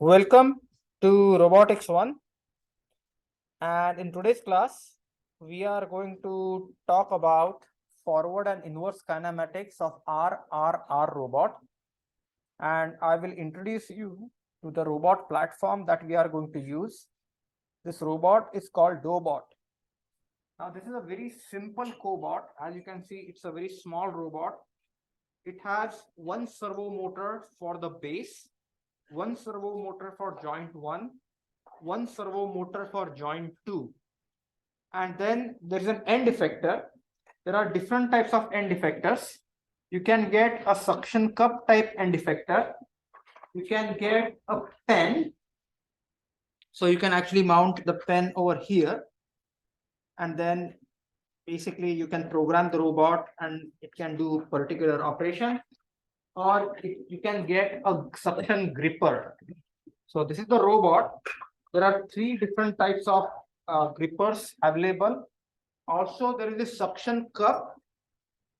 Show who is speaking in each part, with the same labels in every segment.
Speaker 1: Welcome to Robotics 1, and in today's class we are going to talk about forward and inverse kinematics of RRR robot, and I will introduce you to the robot platform that we are going to use. This robot is called Dobot. Now this is a very simple cobot. As you can see, it's a very small robot. It has one servo motor for the base, one servo motor for joint 1, one servo motor for joint 2, and then there is an end effector. There are different types of end effectors. You can get a suction cup type end effector. You can get a pen, so you can actually mount the pen over here, and then basically you can program the robot and it can do particular operation. Or you can get a suction gripper. So this is the robot. There are 3 different types of grippers available. Also, there is a suction cup.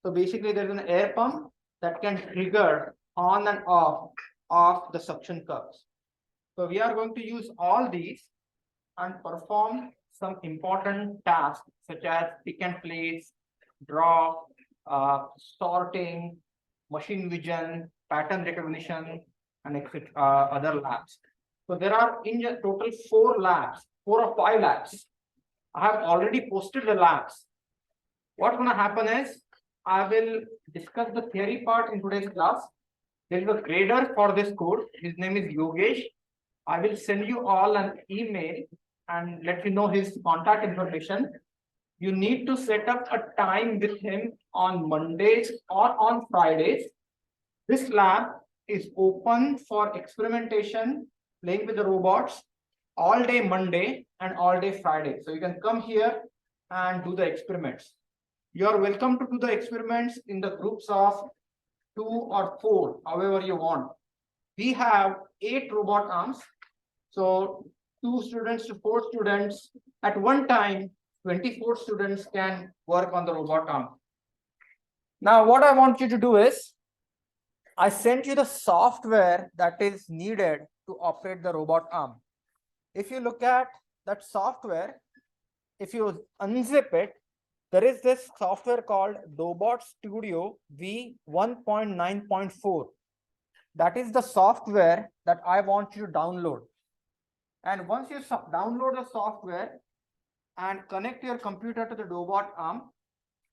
Speaker 1: So basically, there is an air pump that can trigger on and off of the suction cups. So we are going to use all these and perform some important tasks such as pick and place, draw, sorting, machine vision, pattern recognition, and etc. Other labs. So there are in total 4 labs, 4 or 5 labs. I have already posted the labs. What's going to happen is I will discuss the theory part in today's class. There is a grader for this code. His name is Yogesh. I will send you all an email and let you know his contact information. You need to set up a time with him on Mondays or on Fridays. This lab is open for experimentation, playing with the robots all day Monday and all day Friday. So you can come here and do the experiments. You are welcome to do the experiments in the groups of 2 or 4, however you want. We have 8 robot arms. So 2 students to 4 students at one time, 24 students can work on the robot arm. Now, what I want you to do is, I sent you the software that is needed to operate the robot arm. If you look at that software, if you unzip it, there is this software called Dobot Studio V1.9.4. That is the software that I want you to download. And once you download the software and connect your computer to the Dobot arm,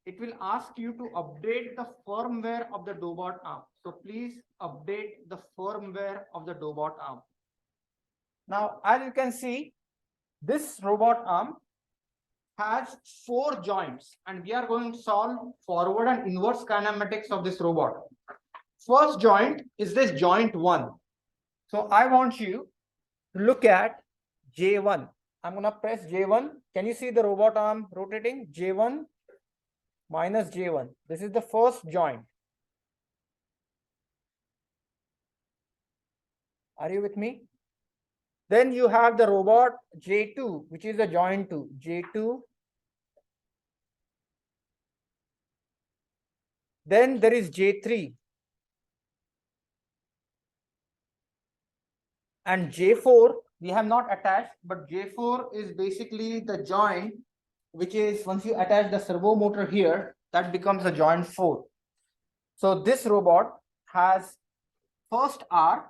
Speaker 1: it will ask you to update the firmware of the Dobot arm. So please update the firmware of the Dobot arm. Now, as you can see, this robot arm has 4 joints, and we are going to solve forward and inverse kinematics of this robot. First joint is this joint 1. So I want you to look at J1. I'm going to press J1. Can you see the robot arm rotating? J1 minus J1. This is the first joint. Are you with me? Then you have the robot J2, which is the joint 2. J2. Then there is J3. And J4, we have not attached, but J4 is basically the joint, which is once you attach the servo motor here, that becomes a joint 4. So this robot has first R,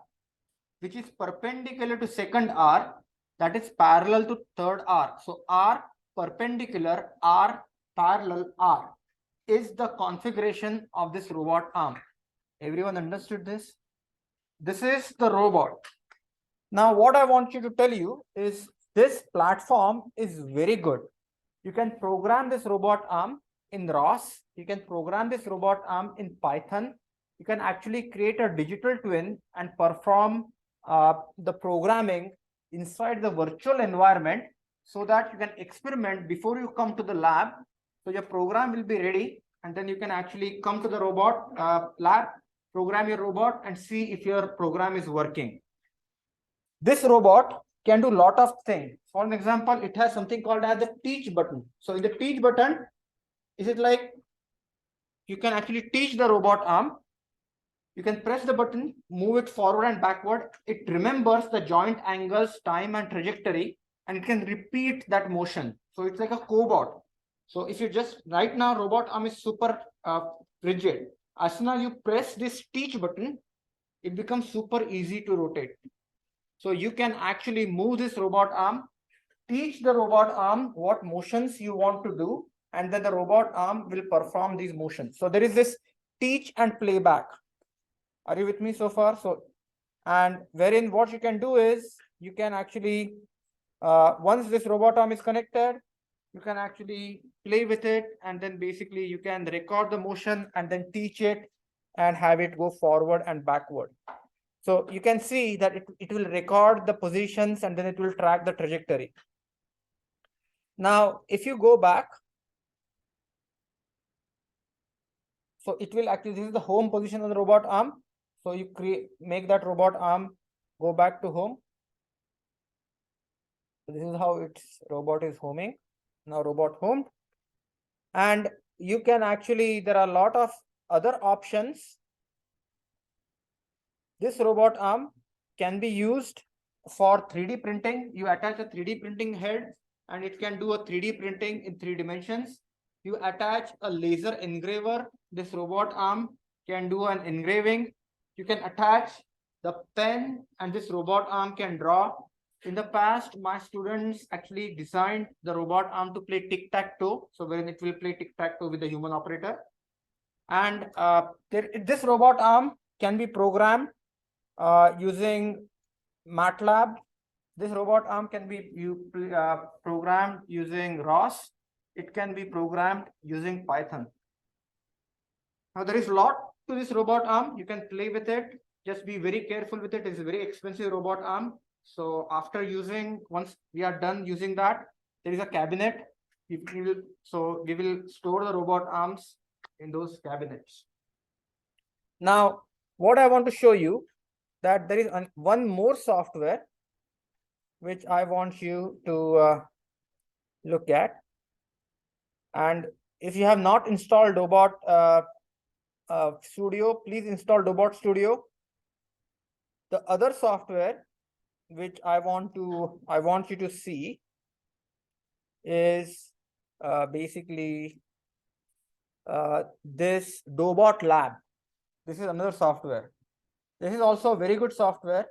Speaker 1: which is perpendicular to second R, that is parallel to third R. So R perpendicular, R parallel, R is the configuration of this robot arm. Everyone understood this? This is the robot. Now, what I want you to tell you is this platform is very good. You can program this robot arm in ROS. You can program this robot arm in Python. You can actually create a digital twin and perform the programming inside the virtual environment so that you can experiment before you come to the lab. So your program will be ready, and then you can actually come to the robot lab, program your robot, and see if your program is working. This robot can do a lot of things. For an example, it has something called as the teach button. So in the teach button, is it like you can actually teach the robot arm. You can press the button, move it forward and backward. It remembers the joint angles, time and trajectory, and it can repeat that motion. So it's like a cobot. So if you just, right now, robot arm is super rigid. As soon as you press this teach button, it becomes super easy to rotate. So you can actually move this robot arm, teach the robot arm what motions you want to do, and then the robot arm will perform these motions. So there is this teach and playback. Are you with me so far? So, and wherein what you can do is you can actually, once this robot arm is connected, you can actually play with it, and then basically you can record the motion and then teach it and have it go forward and backward. So you can see that it will record the positions and then it will track the trajectory. Now, if you go back, so it will actually, this is the home position of the robot arm. So you make that robot arm go back to home. So this is how its robot is homing. Now robot home. And you can actually, there are a lot of other options. This robot arm can be used for 3D printing. You attach a 3D printing head and it can do a 3D printing in 3 dimensions. You attach a laser engraver. This robot arm can do an engraving. You can attach the pen and this robot arm can draw. In the past, my students actually designed the robot arm to play tic-tac-toe. So when it will play tic-tac-toe with the human operator. And this robot arm can be programmed using MATLAB. This robot arm can be programmed using ROS. It can be programmed using Python. Now there is a lot to this robot arm. You can play with it. Just be very careful with it. It's a very expensive robot arm. So after using, once we are done using that, there is a cabinet. So we will store the robot arms in those cabinets. Now, what I want to show you that there is one more software which I want you to look at. And if you have not installed Dobot Studio, please install Dobot Studio. The other software which I want you to see is basically this Dobot Lab. This is another software. This is also a very good software.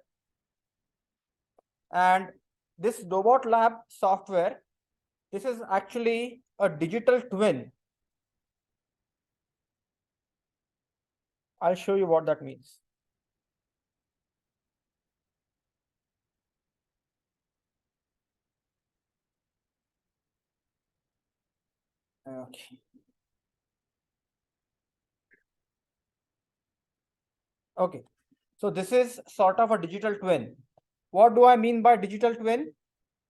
Speaker 1: And this Dobot Lab software, this is actually a digital twin. I'll show you what that means. Okay. Okay. So this is sort of a digital twin. What do I mean by digital twin?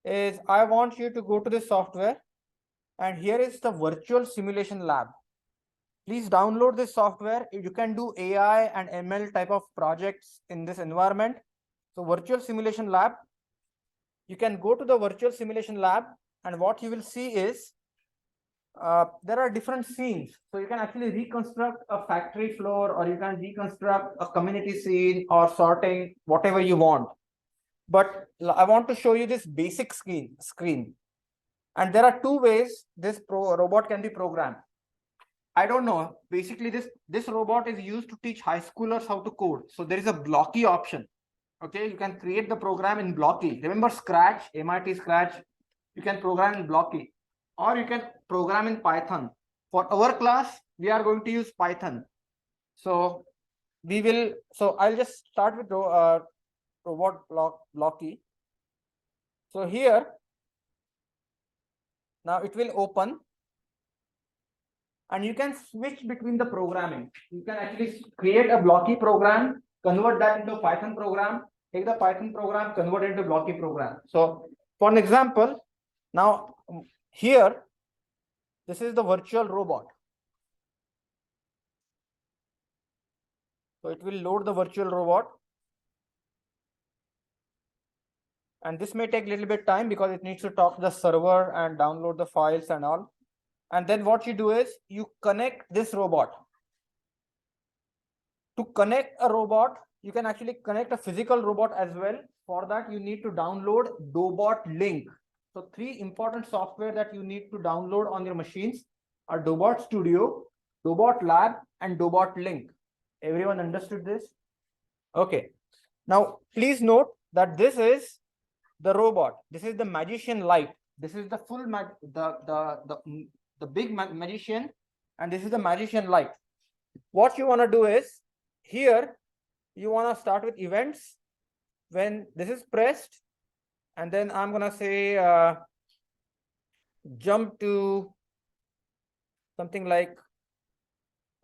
Speaker 1: Is I want you to go to this software and here is the virtual simulation lab. Please download this software. You can do AI and ML type of projects in this environment. So virtual simulation lab, you can go to the virtual simulation lab and what you will see is there are different scenes. So you can actually reconstruct a factory floor or you can reconstruct a community scene or sorting, whatever you want. But I want to show you this basic screen. And there are 2 ways this robot can be programmed. I don't know. Basically, this robot is used to teach high schoolers how to code. So there is a blocky option. Okay, you can create the program in blocky. Remember Scratch, MIT Scratch? You can program in blocky. Or you can program in Python. For our class, we are going to use Python. So I'll just start with robot blocky. So here, now it will open. And you can switch between the programming. You can actually create a blocky program, convert that into a Python program, take the Python program, convert it into blocky program. So for an example, now here, this is the virtual robot. So it will load the virtual robot. And this may take a little bit of time because it needs to talk to the server and download the files and all. And then what you do is you connect this robot. To connect a robot, you can actually connect a physical robot as well. For that, you need to download Dobot Link. So 3 important software that you need to download on your machines are Dobot Studio, Dobot Lab, and Dobot Link. Everyone understood this? Okay. Now, please note that this is the robot. This is the magician light. This is the full the big magician, and this is the magician light. What you want to do is, here you want to start with events. When this is pressed, and then I'm gonna say jump to something like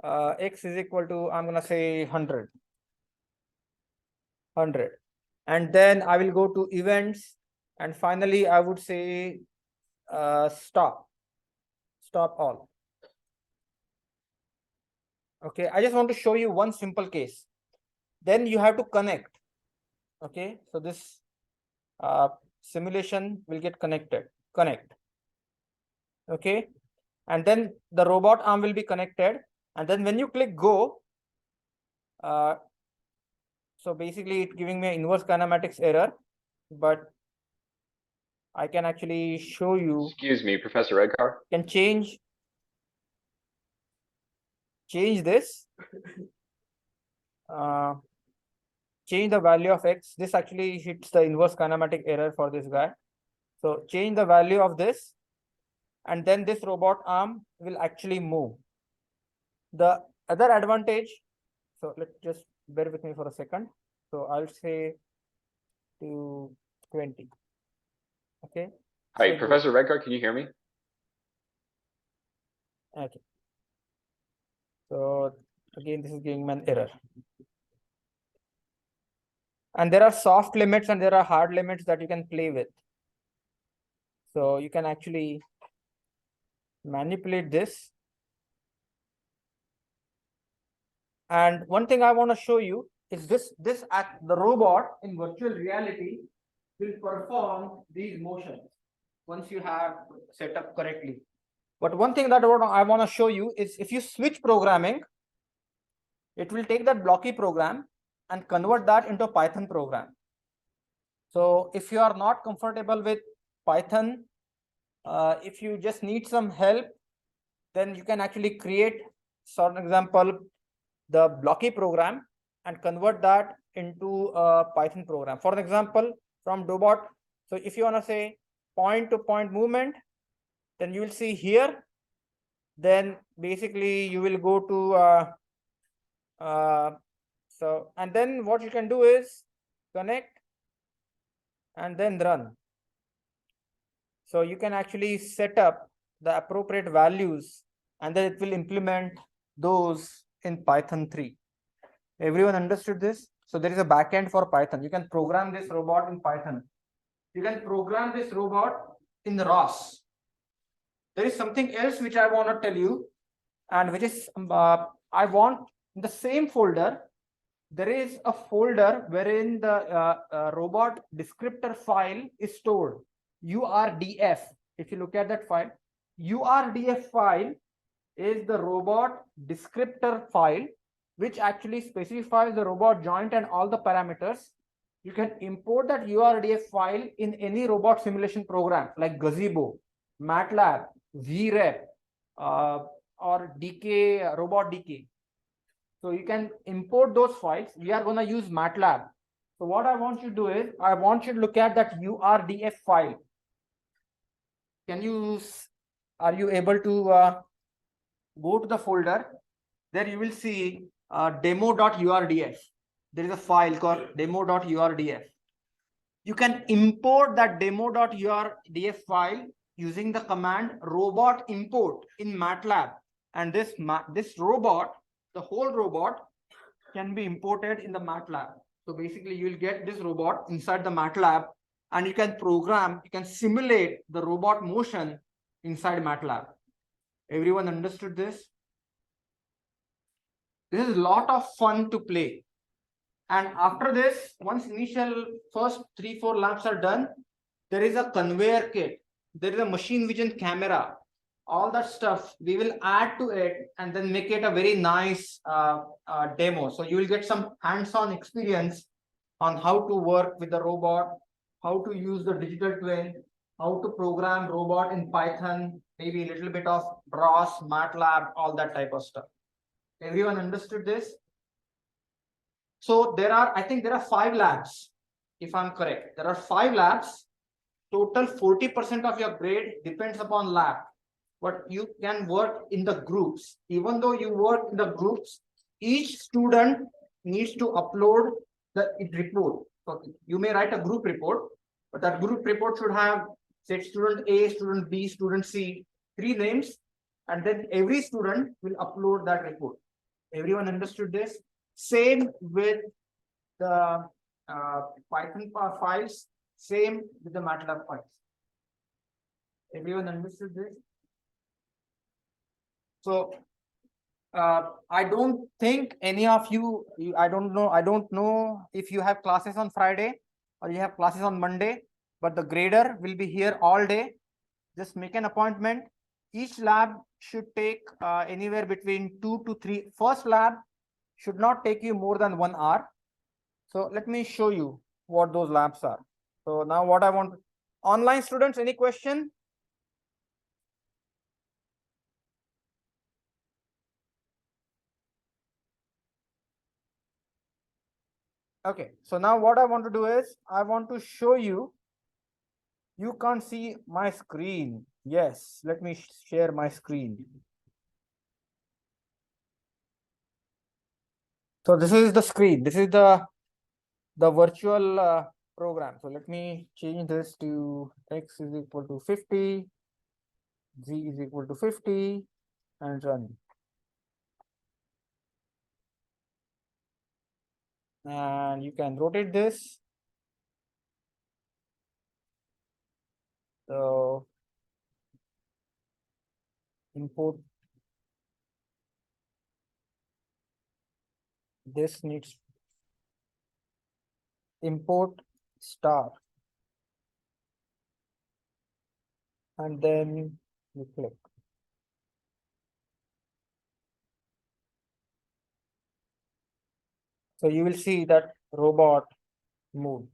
Speaker 1: x is equal to, I'm gonna say 100, and then I will go to events, and finally I would say stop all. Okay, I just want to show you one simple case. Then you have to connect. Okay, so this simulation will get connected. Connect. Okay, and then the robot arm will be connected, and then when you click go, so basically it's giving me an inverse kinematics error, but I can actually show you.
Speaker 2: Excuse me, Professor Redcar.
Speaker 1: Can change this. Change the value of x. This actually hits the inverse kinematic error for this guy. So change the value of this, and then this robot arm will actually move. The other advantage, so let's just bear with me for a second. So I'll say to 20. Okay.
Speaker 2: Hi, Professor Redcar, can you hear me?
Speaker 1: Okay. So again, this is giving me an error. And there are soft limits and there are hard limits that you can play with. So you can actually manipulate this. And one thing I want to show you is the robot in virtual reality will perform these motions once you have set up correctly. But one thing that I want to show you is, if you switch programming, it will take that blocky program and convert that into a Python program. So if you are not comfortable with Python, if you just need some help, then you can actually create, for an example, the blocky program and convert that into a Python program. For an example, from Dobot, so if you want to say point-to-point movement, then you will see here. Then basically you will go to so, and then what you can do is connect and then run. So you can actually set up the appropriate values, and then it will implement those in Python 3. Everyone understood this? So there is a backend for Python. You can program this robot in Python. You can program this robot in ROS. There is something else which I want to tell you, and which is I want in the same folder, there is a folder wherein the robot descriptor file is stored, URDF. If you look at that file, URDF file is the robot descriptor file, which actually specifies the robot joint and all the parameters. You can import that URDF file in any robot simulation program like Gazebo, MATLAB, VREP, or DK, Robot DK. So you can import those files. We are going to use MATLAB. So what I want you to do is, I want you to look at that URDF file. Are you able to go to the folder? There you will see demo.urdf. There is a file called demo.urdf. You can import that demo.urdf file using the command robot import in MATLAB. And this robot, the whole robot, can be imported in the MATLAB. So basically you will get this robot inside the MATLAB, and you can program, you can simulate the robot motion inside MATLAB. Everyone understood this? This is a lot of fun to play. And after this, once initial first 3-4 laps are done, there is a conveyor kit. There is a machine vision camera. all that stuff we will add to it and then make it a very nice demo. So you will get some hands-on experience on how to work with the robot, how to use the digital twin, how to program robot in Python, maybe a little bit of ROS, MATLAB, all that type of stuff. Everyone understood this? So I think there are 5 labs, if I'm correct. There are 5 labs. Total 40% of your grade depends upon lab. But you can work in the groups. Even though you work in the groups, each student needs to upload the report. So you may write a group report, but that group report should have, say, student A, student B, student C, 3 names, and then every student will upload that report. Everyone understood this? Same with the Python files, same with the MATLAB files. Everyone understood this? So I don't think any of you, I don't know if you have classes on Friday or you have classes on Monday, but the grader will be here all day. Just make an appointment. Each lab should take anywhere between 2 to 3. First lab should not take you more than 1 hour. So let me show you what those labs are. So now what I want, online students, any question? Okay, so now what I want to do is I want to show you. You can't see my screen. Yes, let me share my screen. So this is the screen. This is the virtual program. So let me change this to x is equal to 50, z is equal to 50, and run. And you can rotate this. So import this needs import star, and then you click. So you will see that robot move.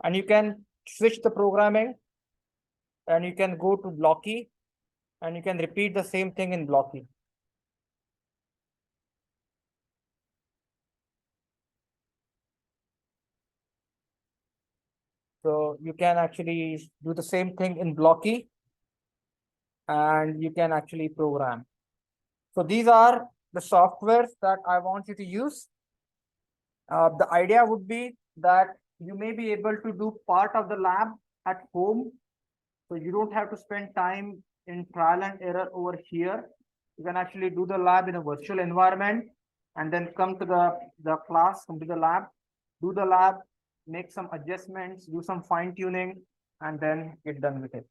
Speaker 1: And you can switch the programming, and you can go to Blocky, and you can repeat the same thing in Blocky. So you can actually do the same thing in Blocky, and you can actually program. So these are the softwares that I want you to use. The idea would be that you may be able to do part of the lab at home. So you don't have to spend time in trial and error over here. You can actually do the lab in a virtual environment and then come to the class, come to the lab, do the lab, make some adjustments, do some fine tuning, and then get done with it.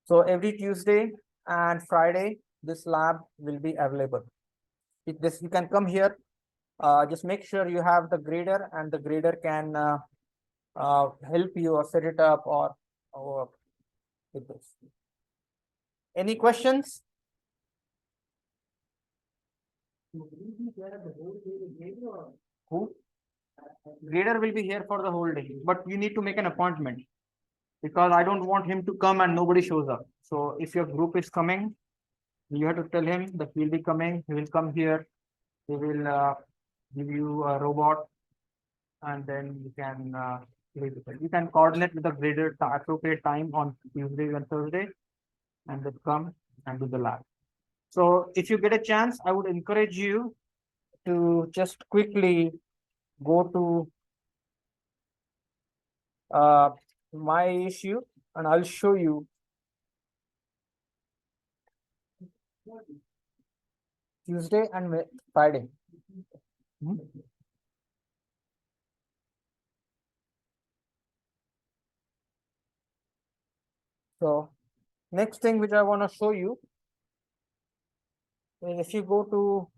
Speaker 1: So every Tuesday and Friday, this lab will be available. You can come here. Just make sure you have the grader, and the grader can help you or set it up or with this. Any questions? Who? Grader will be here for the whole day, but you need to make an appointment because I don't want him to come and nobody shows up. So if your group is coming, you have to tell him that he'll be coming. He will come here. He will give you a robot, and then you can play with it. You can coordinate with the grader appropriate time on Tuesday and Thursday, and then come and do the lab. So if you get a chance, I would encourage you to just quickly go to my issue, and I'll show you Tuesday and Friday. So next thing which I want to show you If you go to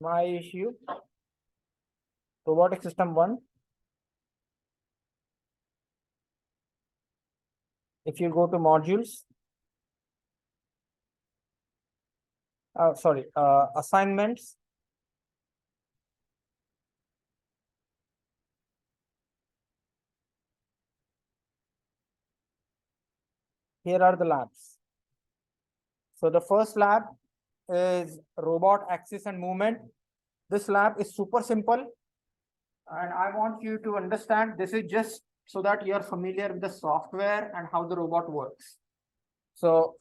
Speaker 1: my issue, robotic system 1. If you go to modules, assignments, here are the labs. So the first lab is robot axis and movement. This lab is super simple. And I want you to understand this is just so that you are familiar with the software and how the robot works. So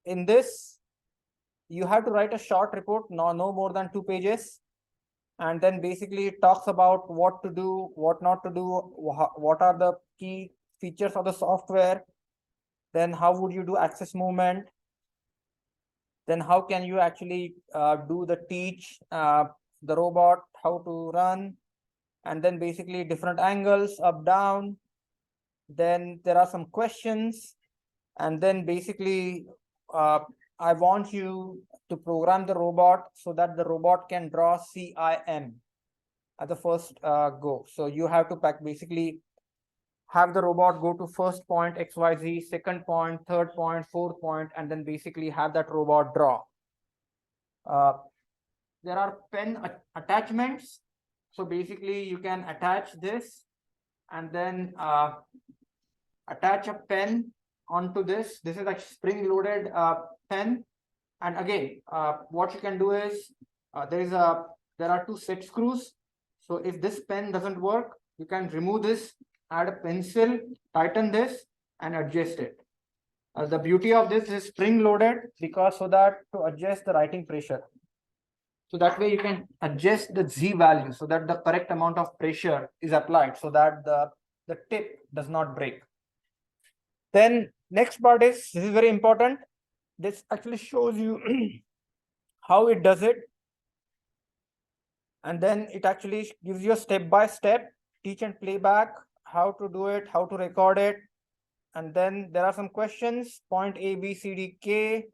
Speaker 1: in this, you have to write a short report, no more than 2 pages. And then basically it talks about what to do, what not to do, what are the key features of the software. Then how would you do access movement? Then how can you actually do the teach the robot how to run? And then basically different angles, up, down. Then there are some questions. And then basically, I want you to program the robot so that the robot can draw CIM at the first go. So you have to basically have the robot go to first point XYZ, second point, third point, fourth point, and then basically have that robot draw. There are pen attachments. So basically you can attach this and then attach a pen onto this. This is like spring loaded pen. And again, what you can do is there are 2 set screws. So if this pen doesn't work, you can remove this, add a pencil, tighten this and adjust it. The beauty of this is spring loaded because so that to adjust the writing pressure. So that way you can adjust the Z value so that the correct amount of pressure is applied so that the tip does not break. Then next part is, this is very important. This actually shows you how it does it. And then it actually gives you a step-by-step teach and playback, how to do it, how to record it. And then there are some questions, point A, B, C, D, K,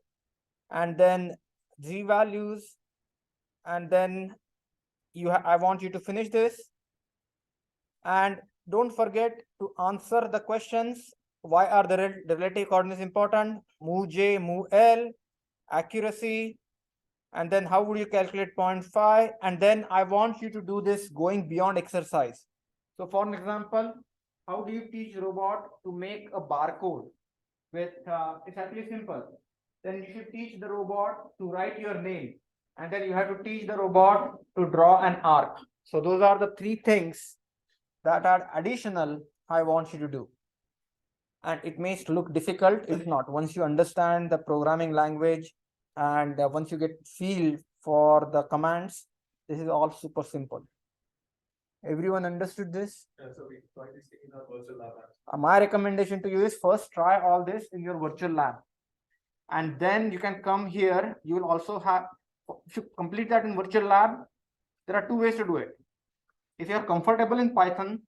Speaker 1: and then Z values. And then I want you to finish this. And don't forget to answer the questions. Why are the relative coordinates important? Move J, move L, accuracy. And then how would you calculate 0.5? And then I want you to do this going beyond exercise. So for an example, how do you teach robot to make a barcode with, it's actually simple. Then you should teach the robot to write your name. And then you have to teach the robot to draw an arc. So those are the 3 things that are additional I want you to do. And it may look difficult, if not. Once you understand the programming language and once you get feel for the commands, this is all super simple. Everyone understood this?
Speaker 3: Yeah, so we try this in our virtual lab.
Speaker 1: My recommendation to you is first try all this in your virtual lab. And then you can come here. You will also have, if you complete that in virtual lab, there are 2 ways to do it. If you are comfortable in Python,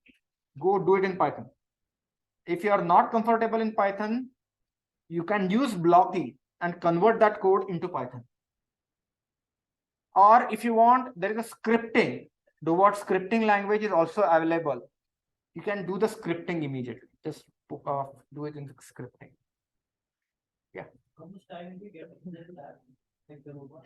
Speaker 1: go do it in Python. If you are not comfortable in Python, you can use Blockly and convert that code into Python. Or if you want, there is a scripting. Robot scripting language is also available. You can do the scripting immediately. Just do it in the scripting. Yeah.
Speaker 3: How much time do you get in the lab? Like the robot?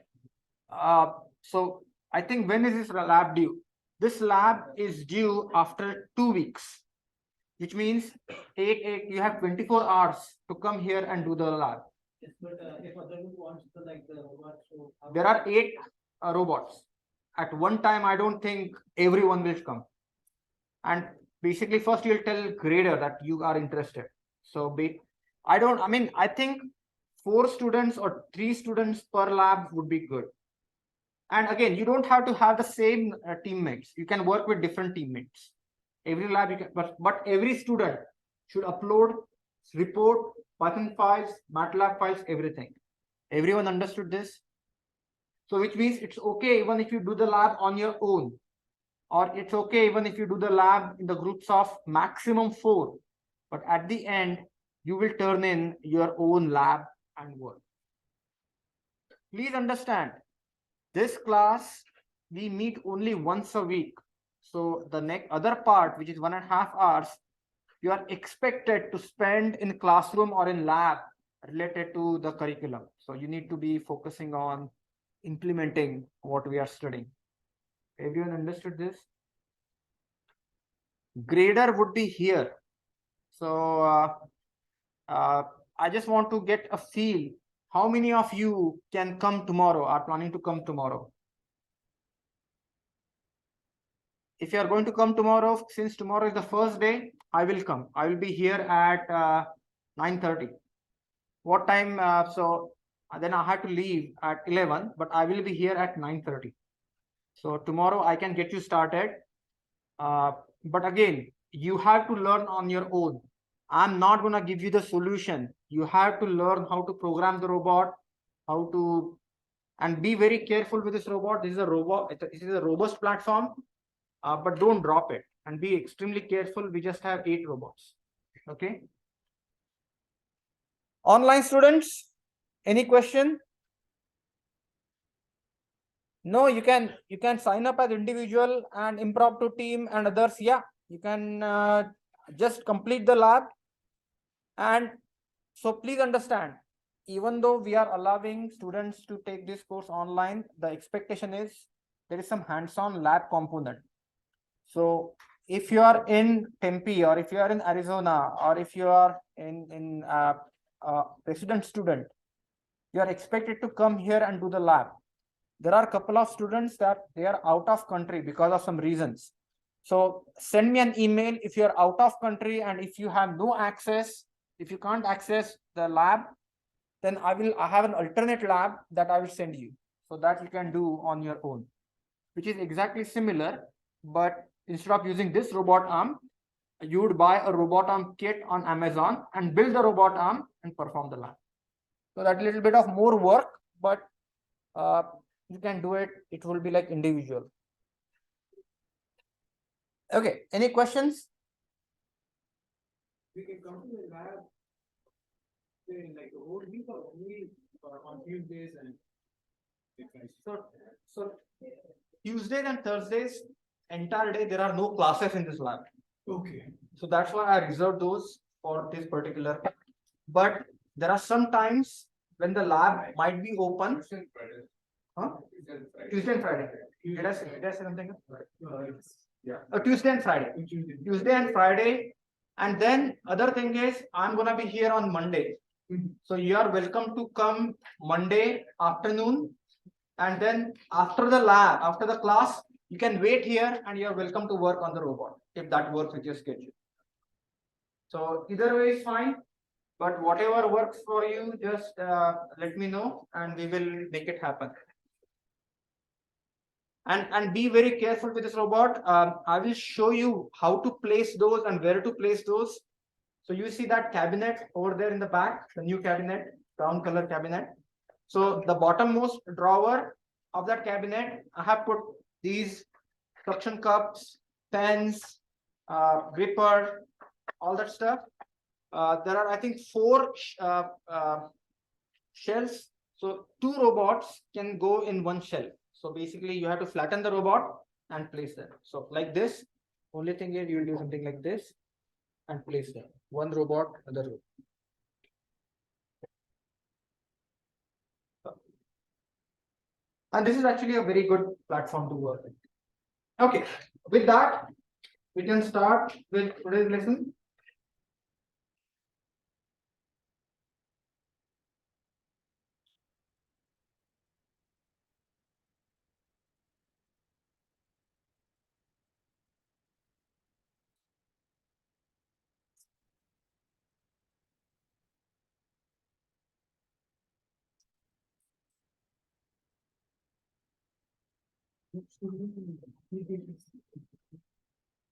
Speaker 1: So I think when is this lab due? This lab is due after 2 weeks, which means you have 24 hours to come here and do the lab.
Speaker 3: Yes, but if other group wants to like the robot, so
Speaker 1: There are 8 robots. At one time, I don't think everyone will come. And basically, first you'll tell grader that you are interested. So I think 4 students or 3 students per lab would be good. And again, you don't have to have the same teammates. You can work with different teammates. Every lab you can, but every student should upload report, Python files, MATLAB files, everything. Everyone understood this? So which means it's okay even if you do the lab on your own, or it's okay even if you do the lab in the groups of maximum 4. but at the end, you will turn in your own lab and work. Please understand, this class, we meet only once a week. So the next other part, which is 1.5 hours, you are expected to spend in classroom or in lab related to the curriculum. So you need to be focusing on implementing what we are studying. Everyone understood this? Grader would be here. So I just want to get a feel. How many of you can come tomorrow, are planning to come tomorrow? If you are going to come tomorrow, since tomorrow is the first day, I will come. I will be here at 9:30. What time? Then I have to leave at 11, but I will be here at 9:30. So tomorrow I can get you started. But again, you have to learn on your own. I'm not going to give you the solution. You have to learn how to program the robot, how to, and be very careful with this robot. This is a robot. This is a robust platform, but don't drop it and be extremely careful. We just have 8 robots. Okay. Online students, any question? No, you can sign up as individual and impromptu team and others. Yeah, you can just complete the lab. And so please understand, even though we are allowing students to take this course online, the expectation is there is some hands-on lab component. So if you are in Tempe, or if you are in Arizona, or if you are in resident student, you are expected to come here and do the lab. There are a couple of students that they are out of country because of some reasons. So send me an email if you are out of country, and if you have no access, if you can't access the lab, then I have an alternate lab that I will send you, so that you can do on your own, which is exactly similar, but instead of using this robot arm, you would buy a robot arm kit on Amazon and build the robot arm and perform the lab. So that little bit of more work, but you can do it. It will be like individual. Okay, any questions?
Speaker 3: We can come to the lab in like a whole week or only on Tuesdays and.
Speaker 1: So Tuesdays and Thursdays, entire day, there are no classes in this lab.
Speaker 3: Okay.
Speaker 1: So that's why I reserved those for this particular. But there are some times when the lab might be open. Huh? Tuesday and Friday. Did I say something? Yeah. Tuesday and Friday. Tuesday and Friday. And then other thing is, I'm gonna be here on Monday. So you are welcome to come Monday afternoon. And then after the lab, after the class, you can wait here and you are welcome to work on the robot if that works with your schedule. So either way is fine, but whatever works for you, just let me know and we will make it happen. And be very careful with this robot. I will show you how to place those and where to place those. So you see that cabinet over there in the back, the new cabinet, brown color cabinet. So the bottommost drawer of that cabinet, I have put these suction cups, pens, gripper, all that stuff. There are, I think, 4 shelves. So 2 robots can go in one shelf. So basically you have to flatten the robot and place them. So like this, only thing is you will do something like this and place them. One robot, other robot. And this is actually a very good platform to work with. Okay, with that, we can start with today's lesson.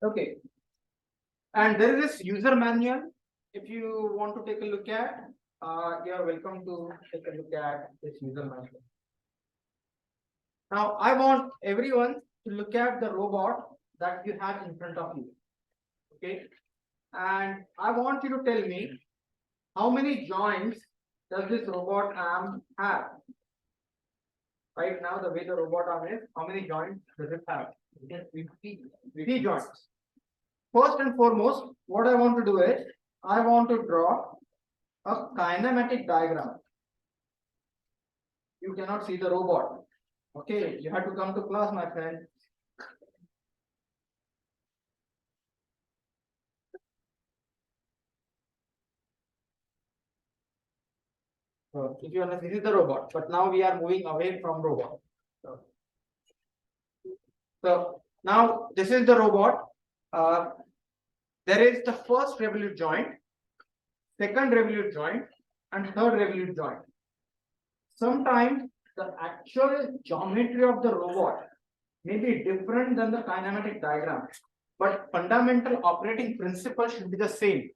Speaker 1: Okay, and there is this user manual. If you want to take a look at, you are welcome to take a look at this user manual. Now, I want everyone to look at the robot that you have in front of you. Okay, And I want you to tell me how many joints does this robot arm have? Right now, the way the robot arm is, how many joints does it have? Three joints. First and foremost, what I want to do is, I want to draw a kinematic diagram. You cannot see the robot. Okay, you have to come to class, my friend. So if you understand, this is the robot, but now we are moving away from robot. So now this is the robot. There is the first revolute joint, second revolute joint, and third revolute joint. Sometimes the actual geometry of the robot may be different than the kinematic diagram, but fundamental operating principle should be the same.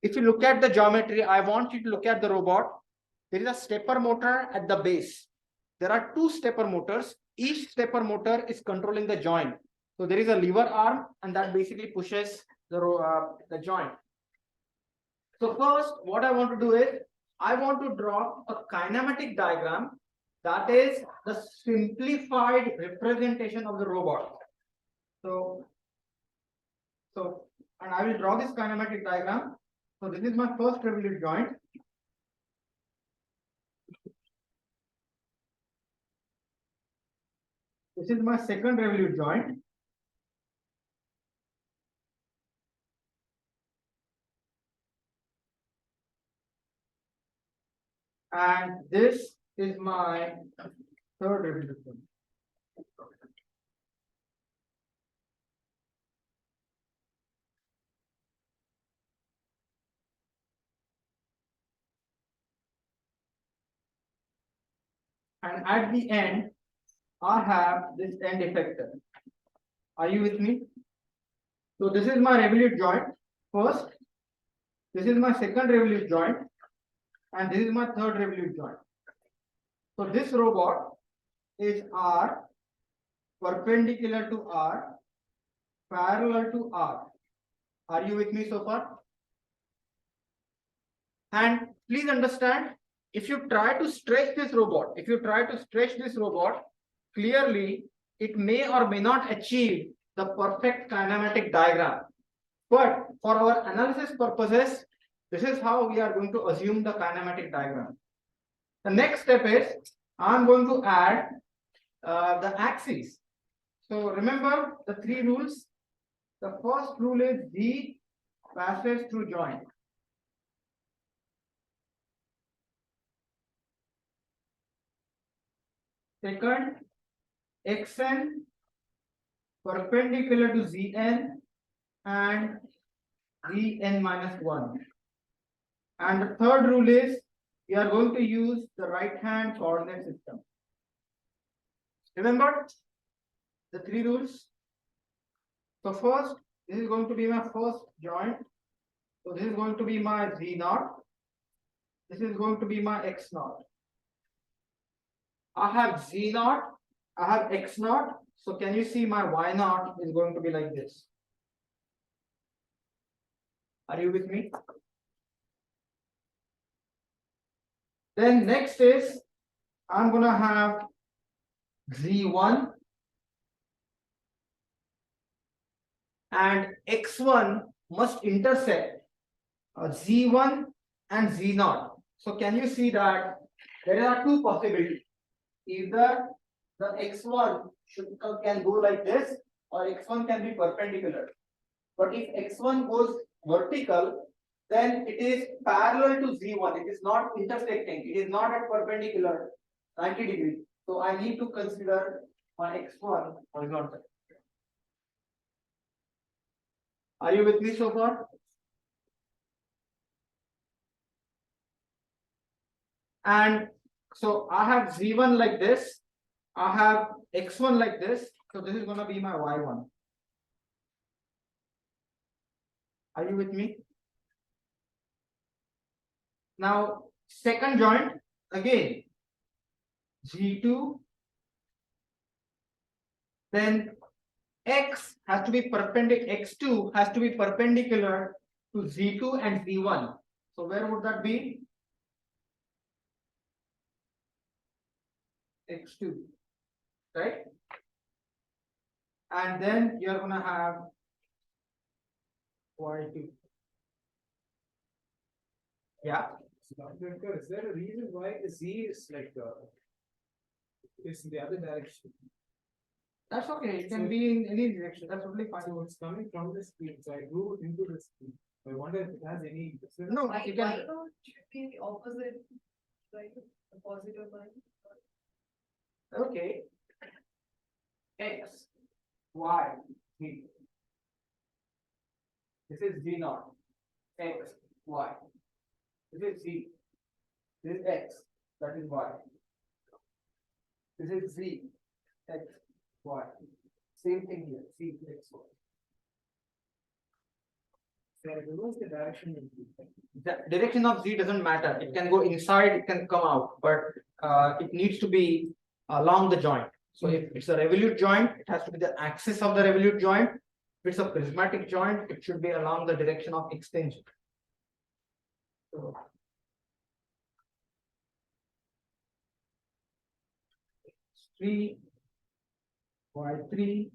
Speaker 1: If you look at the geometry, I want you to look at the robot. There is a stepper motor at the base. There are two stepper motors. Each stepper motor is controlling the joint. So there is a lever arm, and that basically pushes the joint. So first, what I want to do is, I want to draw a kinematic diagram that is the simplified representation of the robot. So and I will draw this kinematic diagram. So this is my first revolute joint. This is my second revolute joint. And this is my third revolute joint. And at the end, I have this end effector. Are you with me? So this is my revolute joint first. This is my second revolute joint. And this is my third revolute joint. So this robot is R, perpendicular to R, parallel to R. Are you with me so far? And please understand, if you try to stretch this robot, clearly it may or may not achieve the perfect kinematic diagram. But for our analysis purposes, this is how we are going to assume the kinematic diagram. The next step is, I'm going to add the axes. So remember the three rules. The first rule is Z passes through joint. Second, Xn perpendicular to Zn and Zn minus 1. And the third rule is, we are going to use the right hand coordinate system. Remember the three rules? So first, this is going to be my first joint. So this is going to be my Z0. This is going to be my X0. I have Z0, I have X0. So can you see my Y0 is going to be like this? Are you with me? Then next is, I'm going to have Z1 and X1 must intersect Z1 and Z0. So can you see that there are two possibilities? Either the X1 can go like this, or X1 can be perpendicular. But if X1 goes vertical, then it is parallel to Z1. It is not intersecting. It is not at perpendicular 90 degrees. So I need to consider my X1 horizontal. Are you with me so far? And so I have Z1 like this. I have X1 like this. So this is going to be my Y1. Are you with me? Now, second joint, again, G2, then X has to be perpendicular, X2 has to be perpendicular to Z2 and Z1. So where would that be? X2, right? And then you're gonna have Y2. Yeah.
Speaker 3: Is there a reason why Z is like it's in the other direction?
Speaker 1: That's okay. It can be in any direction. That's totally fine.
Speaker 3: So it's coming from the screen, so I grew into the screen. I wonder if it has any.
Speaker 1: No,
Speaker 4: Why,
Speaker 1: you
Speaker 4: why
Speaker 1: can.
Speaker 4: not should be the opposite, like the positive line?
Speaker 1: Okay. X, Y, Z. This is Z naught. X, Y. This is Z. This is X. That is Y. This is Z. X, Y. Same thing here. Z, X, Y.
Speaker 3: So I reverse the direction.
Speaker 1: The direction of Z doesn't matter. It can go inside, it can come out, but it needs to be along the joint. So if it's a revolute joint, it has to be the axis of the revolute joint. If it's a prismatic joint, it should be along the direction of extension. So X3, Y3.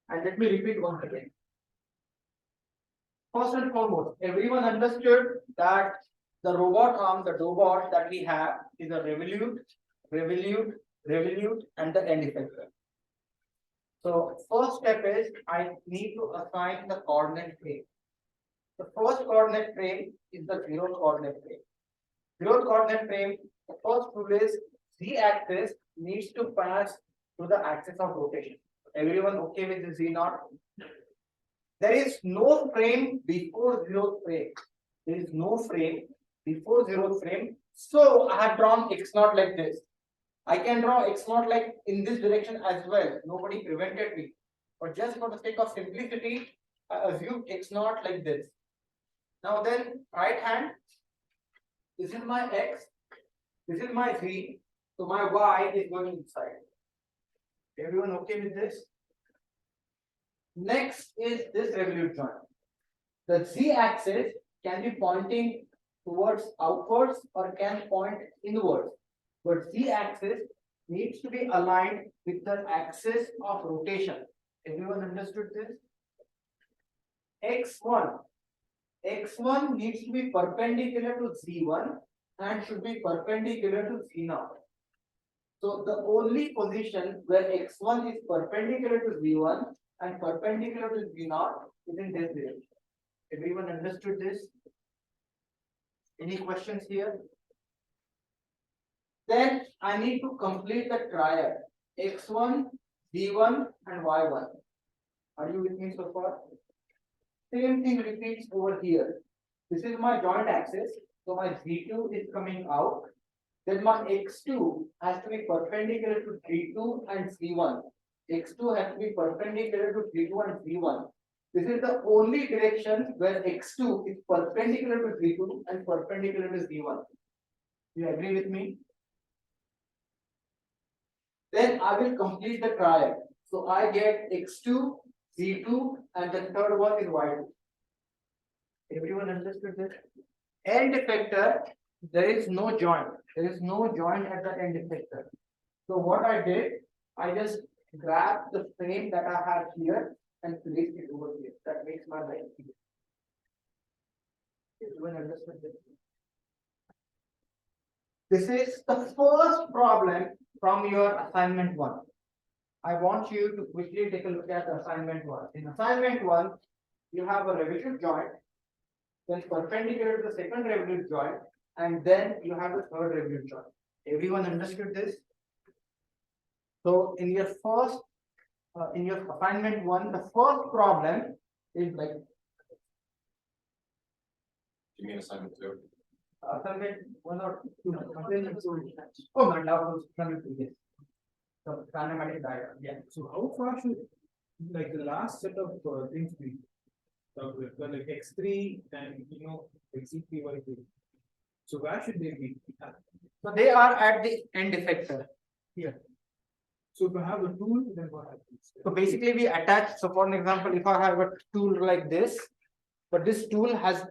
Speaker 1: And let me repeat once again. First and foremost, everyone understood that the robot arm, the robot that we have is a revolute, revolute, revolute, and the end effector. So first step is I need to assign the coordinate frame. The first coordinate frame is the zeroth coordinate frame. Zeroth coordinate frame, the first rule is Z-axis needs to pass through the axis of rotation. Everyone okay with the Z naught? There is no frame before zeroth frame. There is no frame before zeroth frame. So I have drawn X naught like this. I can draw X naught like in this direction as well. Nobody prevented me. But just for the sake of simplicity, I assume X naught like this. Now then, right hand, this is my X, this is my Z, so my Y is going inside. Everyone okay with this? Next is this revolute joint. The Z-axis can be pointing towards outwards or can point inwards. But Z-axis needs to be aligned with the axis of rotation. Everyone understood this? X1 needs to be perpendicular to Z1 and should be perpendicular to Z0. So the only position where X1 is perpendicular to Z1 and perpendicular to Z0 is in this direction. Everyone understood this? Any questions here? Then I need to complete the triad X1, Z1 and Y1. Are you with me so far? Same thing repeats over here. This is my joint axis. So my Z2 is coming out. Then my X2 has to be perpendicular to Z2 and Z1. X2 has to be perpendicular to Z2 and Z1. This is the only direction where X2 is perpendicular to Z2 and perpendicular to Z1. You agree with me? Then I will complete the triad. So I get X2, Z2, and the third one is Y2. Everyone understood this? End effector, there is no joint. There is no joint at the end effector. So what I did, I just grabbed the frame that I have here and placed it over here. That makes my life easier. Everyone understood this? This is the first problem from your assignment 1. I want you to quickly take a look at assignment 1. In assignment 1, you have a revolute joint, then perpendicular to the second revolute joint, and then you have the third revolute joint. Everyone understood this? So in your first, in your assignment 1, the first problem is like.
Speaker 2: You mean assignment 2?
Speaker 1: Assignment 1 or 2. Oh my God, assignment 2, yes. So kinematic diagram, yeah.
Speaker 3: So how far should like the last set of things be? Like X3 and X3, Y3. So where should they be?
Speaker 1: So they are at the end effector here.
Speaker 3: So if I have a tool, then what happens?
Speaker 1: So basically we attach, so for an example, if I have a tool like this, but this tool has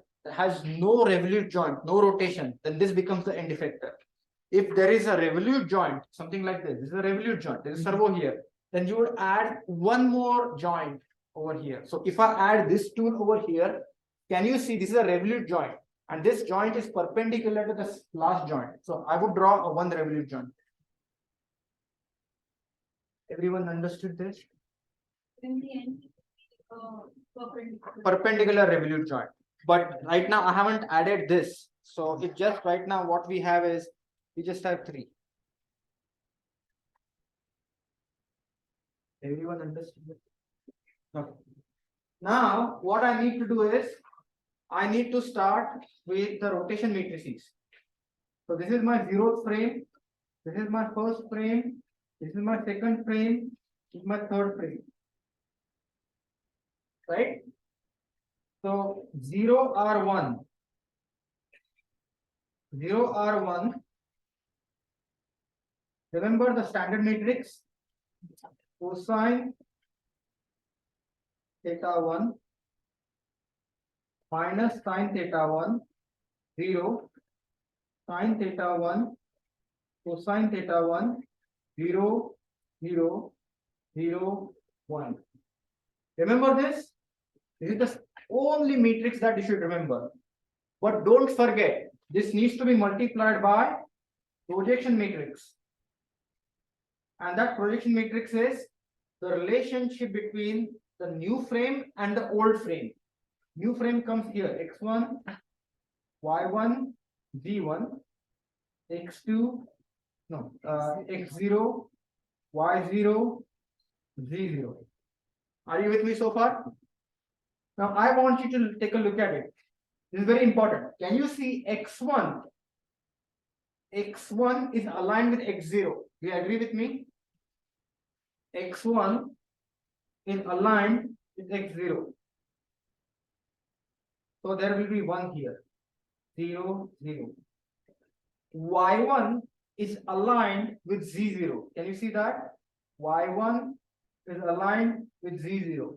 Speaker 1: no revolute joint, no rotation, then this becomes the end effector. If there is a revolute joint, something like this is a revolute joint, there is a servo here, then you would add one more joint over here. So if I add this tool over here, can you see this is a revolute joint, and this joint is perpendicular to the last joint. So I would draw a one revolute joint. Everyone understood this?
Speaker 4: In the end, perpendicular.
Speaker 1: Perpendicular revolute joint. But right now I haven't added this. So it just right now what we have is we just have 3. Everyone understood it? Okay. Now what I need to do is I need to start with the rotation matrices. So this is my 0th frame, this is my first frame, this is my second frame, this is my third frame. Right? So 0R1, 0R1. Remember the standard matrix? Cosine theta 1 minus sine theta 1, 0, sine theta 1, cosine theta 1, 0, 0, 0, 1. Remember this? This is the only matrix that you should remember. But don't forget, this needs to be multiplied by projection matrix. And that projection matrix is the relationship between the new frame and the old frame. New frame comes here, x1, y1, z1, x2, no, x0, y0, z0. Are you with me so far? Now I want you to take a look at it. This is very important. Can you see x1? X1 is aligned with x0. Do you agree with me? X1 is aligned with x0. So there will be 1 here. 0, 0. Y1 is aligned with z0. Can you see that? Y1 is aligned with z0.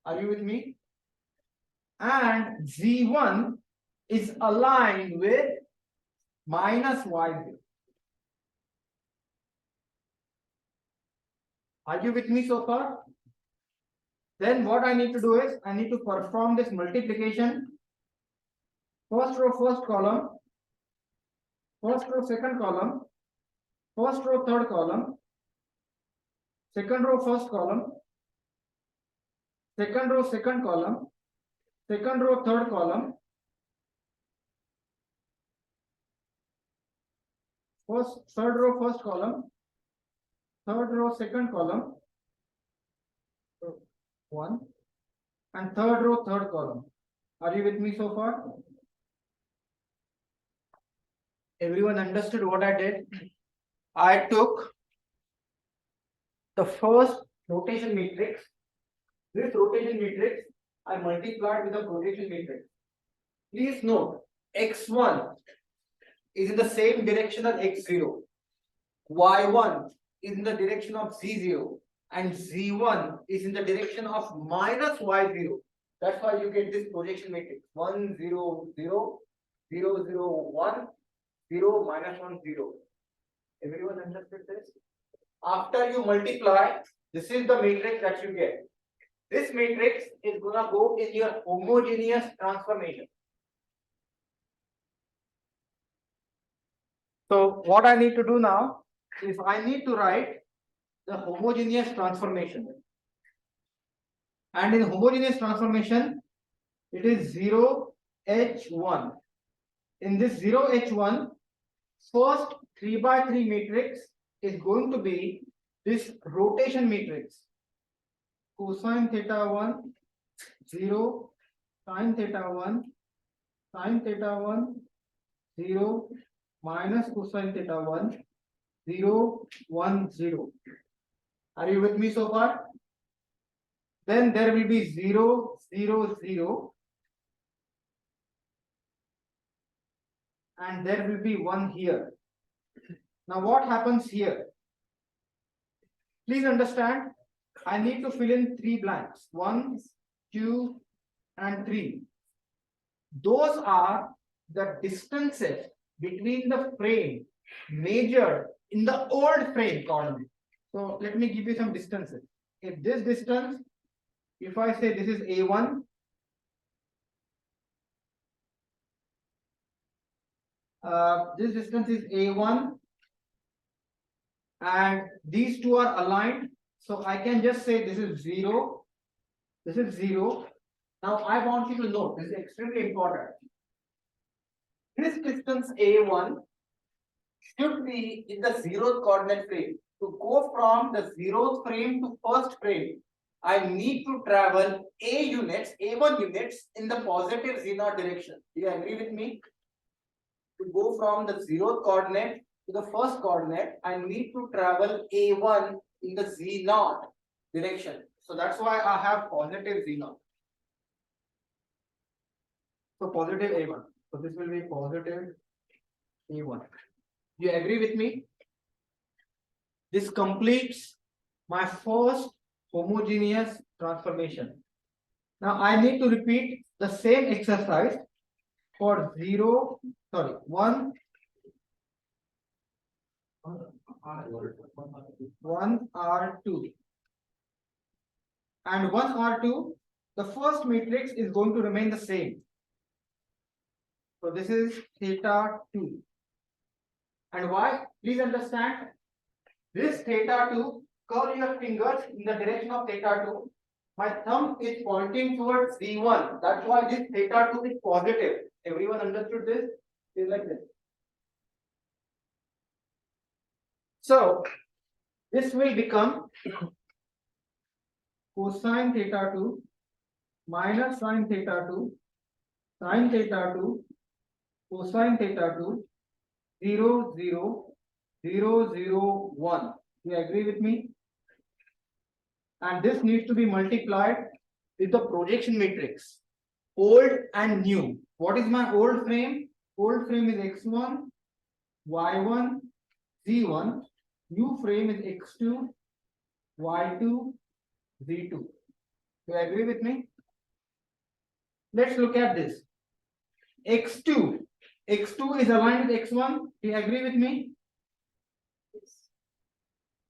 Speaker 1: Are you with me? And z1 is aligned with minus y0. Are you with me so far? Then what I need to do is I need to perform this multiplication. First row, first column. First row, second column. First row, third column. Second row, first column. Second row, second column. Second row, third column. Third row, first column. Third row, second column. 1. And third row, third column. Are you with me so far? Everyone understood what I did? I took the first rotation matrix. This rotation matrix I multiplied with the projection matrix. Please note, x1 is in the same direction as x0. y1 is in the direction of z0. And z1 is in the direction of minus y0. That's why you get this projection matrix 1, 0, 0, 0, 0, 1, 0, minus 1, 0. Everyone understood this? After you multiply, this is the matrix that you get. This matrix is gonna go in your homogeneous transformation. So what I need to do now is I need to write the homogeneous transformation. And in homogeneous transformation, it is 0H1. In this 0H1, first 3 by 3 matrix is going to be this rotation matrix. Cosine theta 1, 0, sine theta 1, sine theta 1, 0, minus cosine theta 1, 0, 1, 0. Are you with me so far? Then there will be 0, 0, 0. And there will be 1 here. Now what happens here? Please understand, I need to fill in 3 blanks. 1, 2, and 3. Those are the distances between the frame measured in the old frame coordinate. So let me give you some distances. If this distance, if I say this is A1, this distance is A1, and these two are aligned. So I can just say this is 0, this is 0. Now I want you to know, this is extremely important. This distance A1 should be in the 0th coordinate frame. To go from the 0th frame to first frame, I need to travel A1 units in the positive Z0 direction. Do you agree with me? To go from the 0th coordinate to the first coordinate, I need to travel A1 in the Z0 direction. So that's why I have positive Z0. So positive A1. So this will be positive A1. You agree with me? This completes my first homogeneous transformation. Now I need to repeat the same exercise for 1 R2 and 1 R2. The first matrix is going to remain the same. So this is theta 2. And why? Please understand, this theta 2, curl your fingers in the direction of theta 2. My thumb is pointing towards Z1. That's why this theta 2 is positive. Everyone understood this? It's like this. So this will become cosine theta 2 minus sine theta 2, sine theta 2, cosine theta 2, 0, 0, 0, 0, 1. You agree with me? And this needs to be multiplied with the projection matrix, old and new. What is my old frame? Old frame is x1, y1, z1. New frame is x2, y2, z2. You agree with me? Let's look at this. x2 is aligned with x1. Do you agree with me?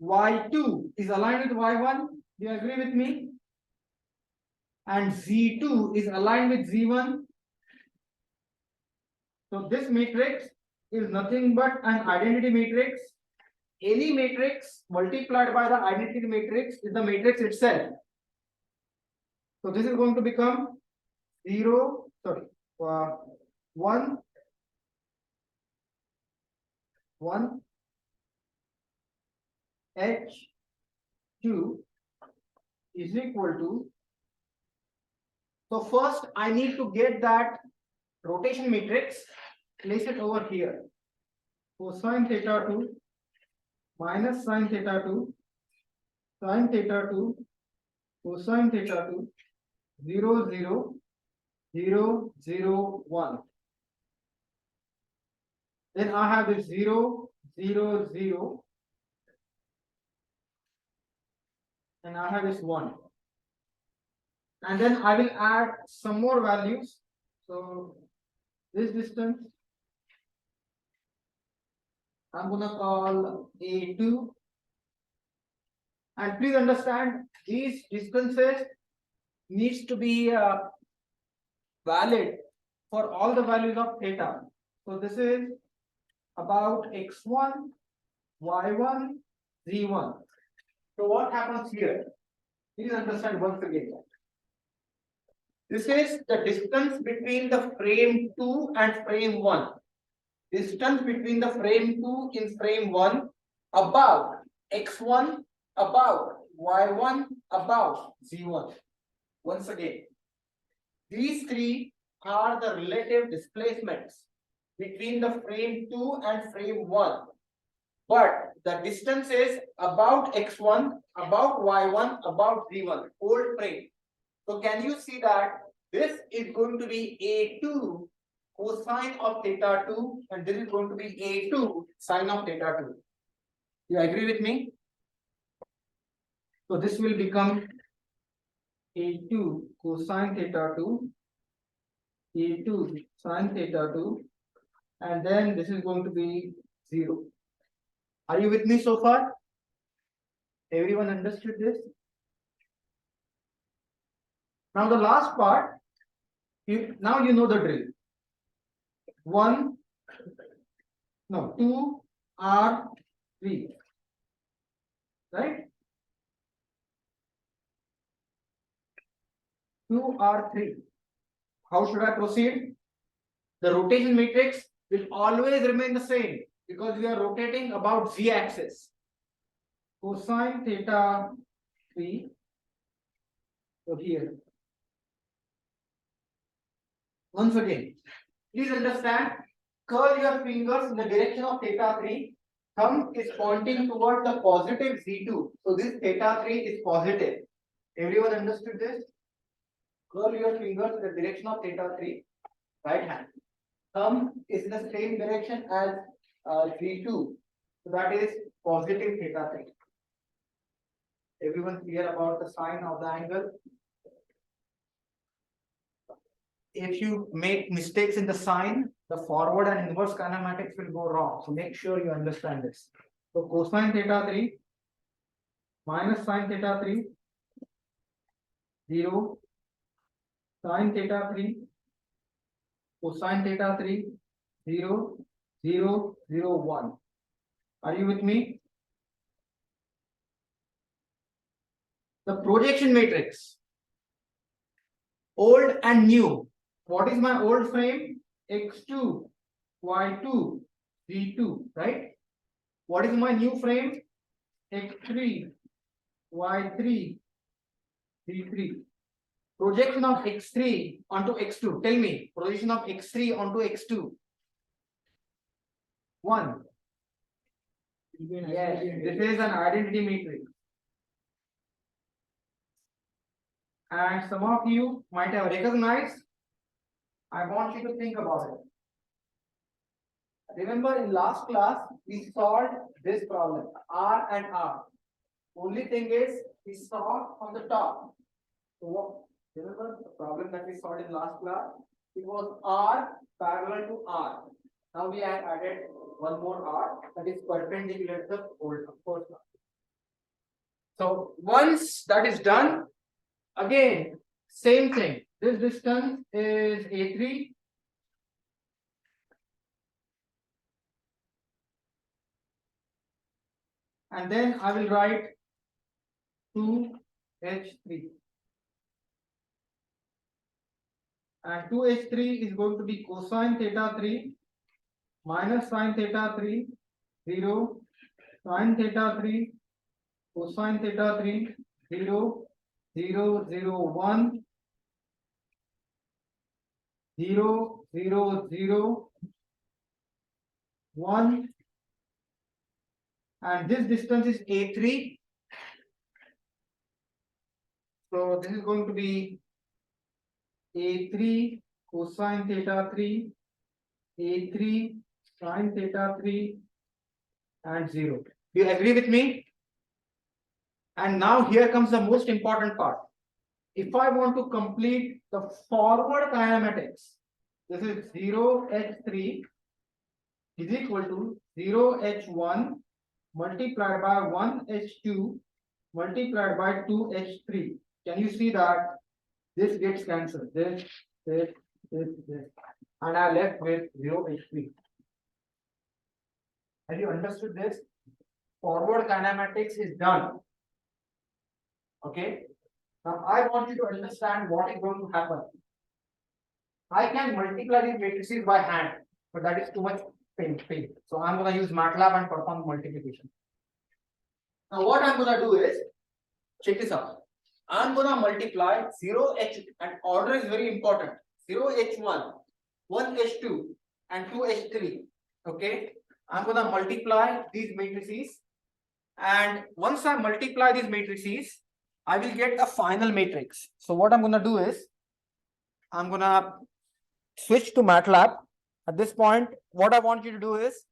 Speaker 1: Y2 is aligned with y1. Do you agree with me? And Z2 is aligned with Z1. So this matrix is nothing but an identity matrix. Any matrix multiplied by the identity matrix is the matrix itself. So this is going to become 1, 1, H2 is equal to. So first I need to get that rotation matrix, place it over here. Cosine theta 2 minus sine theta 2, sine theta 2, cosine theta 2, 0, 0, 0, 0, 1. Then I have this 0, 0, 0, and I have this 1. And then I will add some more values. So this distance I'm gonna call A2. And please understand, these distances needs to be valid for all the values of theta. So this is about x1, y1, z1. So what happens here? Please understand once again. This is the distance between the frame 2 and frame 1. Distance between the frame 2 in frame 1 about x1, about y1, about z1. Once again, these three are the relative displacements between the frame 2 and frame 1. But the distance is about x1, about y1, about z1, old frame. So can you see that this is going to be A2 cosine of theta 2 and this is going to be A2 sine of theta 2. You agree with me? So this will become A2 cosine theta 2, A2 sin theta 2, and then this is going to be 0. Are you with me so far? Everyone understood this? Now the last part, now you know the drill. 2 R3, right? 2 R3. How should I proceed? The rotation matrix will always remain the same because we are rotating about z axis. Cosine theta 3. So here. Once again, please understand, curl your fingers in the direction of theta 3. Thumb is pointing toward the positive z2. So this theta 3 is positive. Everyone understood this? Curl your fingers in the direction of theta 3. Right hand. Thumb is in the same direction as z2. So that is positive theta 3. Everyone clear about the sign of the angle? If you make mistakes in the sign, the forward and inverse kinematics will go wrong. So make sure you understand this. So cosine theta 3 minus sine theta 3, 0, sine theta 3, cosine theta 3, 0, 0, 0, 1. Are you with me? The projection matrix, old and new. What is my old frame? X2, Y2, Z2, right? What is my new frame? X3, Y3, Z3. Projection of X3 onto X2. Tell me, projection of X3 onto X2. 1. Yes, this is an identity matrix. And some of you might have recognized. I want you to think about it. Remember in last class, we solved this problem, R and R. Only thing is, we saw from the top. So what, remember the problem that we solved in last class? It was R parallel to R. Now we have added one more R that is perpendicular to the old, of course. So once that is done, again, same thing. This distance is A3. And then I will write 2H3. And 2H3 is going to be cosine theta 3 minus sine theta 3, 0, sine theta 3, cosine theta 3, 0, 0, 0, 1, 0, 0, 0, 1. And this distance is A3. So this is going to be A3 cosine theta 3, A3 sine theta 3, and 0. Do you agree with me? And now here comes the most important part. If I want to complete the forward kinematics, this is 0h3 is equal to 0h1 multiplied by 1h2 multiplied by 2h3. Can you see that this gets cancelled? This, and I left with 0h3. Have you understood this? Forward kinematics is done. Okay. Now I want you to understand what is going to happen. I can multiply these matrices by hand, but that is too much pain. So I'm going to use MATLAB and perform multiplication. Now what I'm going to do is, check this out. I'm going to multiply 0h, and order is very important. 0h1, 1h2, and 2h3. Okay. I'm going to multiply these matrices, and once I multiply these matrices, I will get a final matrix. So what I'm going to do is, I'm going to switch to MATLAB. At this point, what I want you to do is,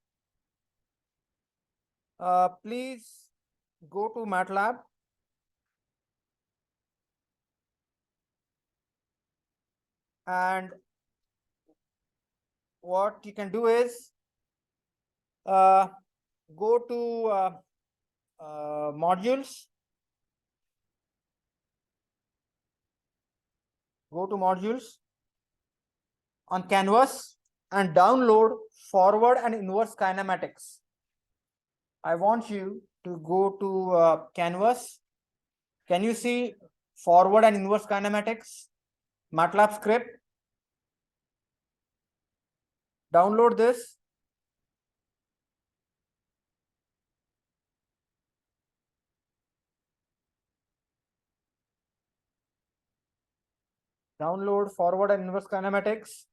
Speaker 1: please go to MATLAB And what you can do is go to modules. Go to modules on Canvas and download forward and inverse kinematics. I want you to go to Canvas. Can you see forward and inverse kinematics? MATLAB script. Download this. Download forward and inverse kinematics.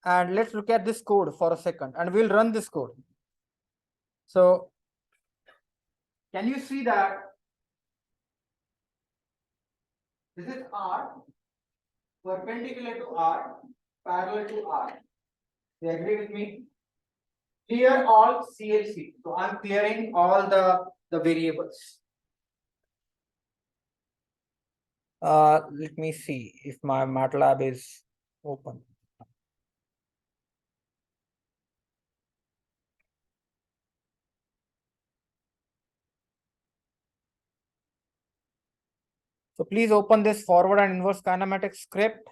Speaker 1: And let's look at this code for a second, and we'll run this code. So, can you see that this is R, perpendicular to R, parallel to R? You agree with me? Clear all CLC. So I'm clearing all the variables. Let me see if my MATLAB is open. So please open this forward and inverse kinematics script.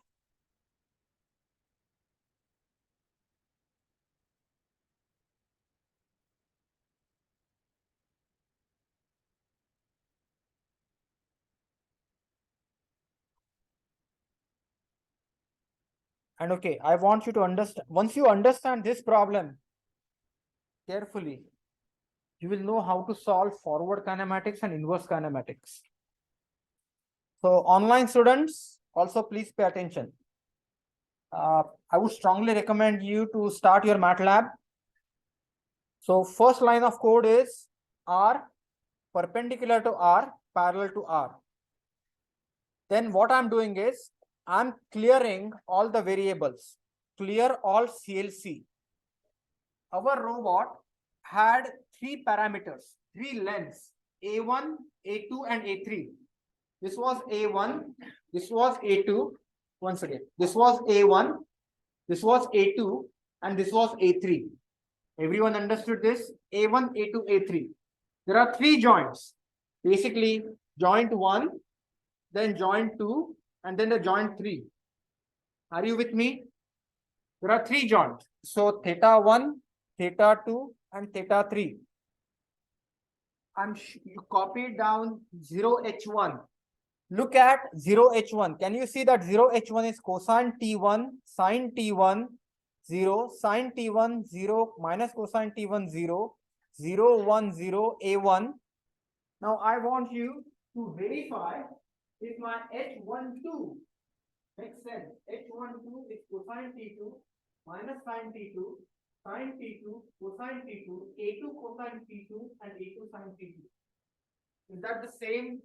Speaker 1: And okay, I want you to understand, once you understand this problem carefully, you will know how to solve forward kinematics and inverse kinematics. So online students, also please pay attention. I would strongly recommend you to start your MATLAB. So first line of code is R, perpendicular to R, parallel to R. Then what I'm doing is I'm clearing all the variables, clear all CLC. Our robot had three parameters, three lengths, A1, A2, and A3. This was A1, this was A2. Once again, this was A1, this was A2, and this was A3. Everyone understood this? A1, A2, A3. There are three joints. Basically, joint 1, then joint 2, and then the joint 3. Are you with me? There are three joints. So theta 1, theta 2, and theta 3. You copied down 0h1. Look at 0h1. Can you see that 0h1 is cosine t1, sine t1, 0, sine t1, 0, minus cosine t1, 0, 0, 1, 0, a1. Now I want you to verify if my h12 makes sense. h12 is cosine t2, minus sine t2, sine t2, cosine t2, a2 cosine t2, and a2 sine t2. Is that the same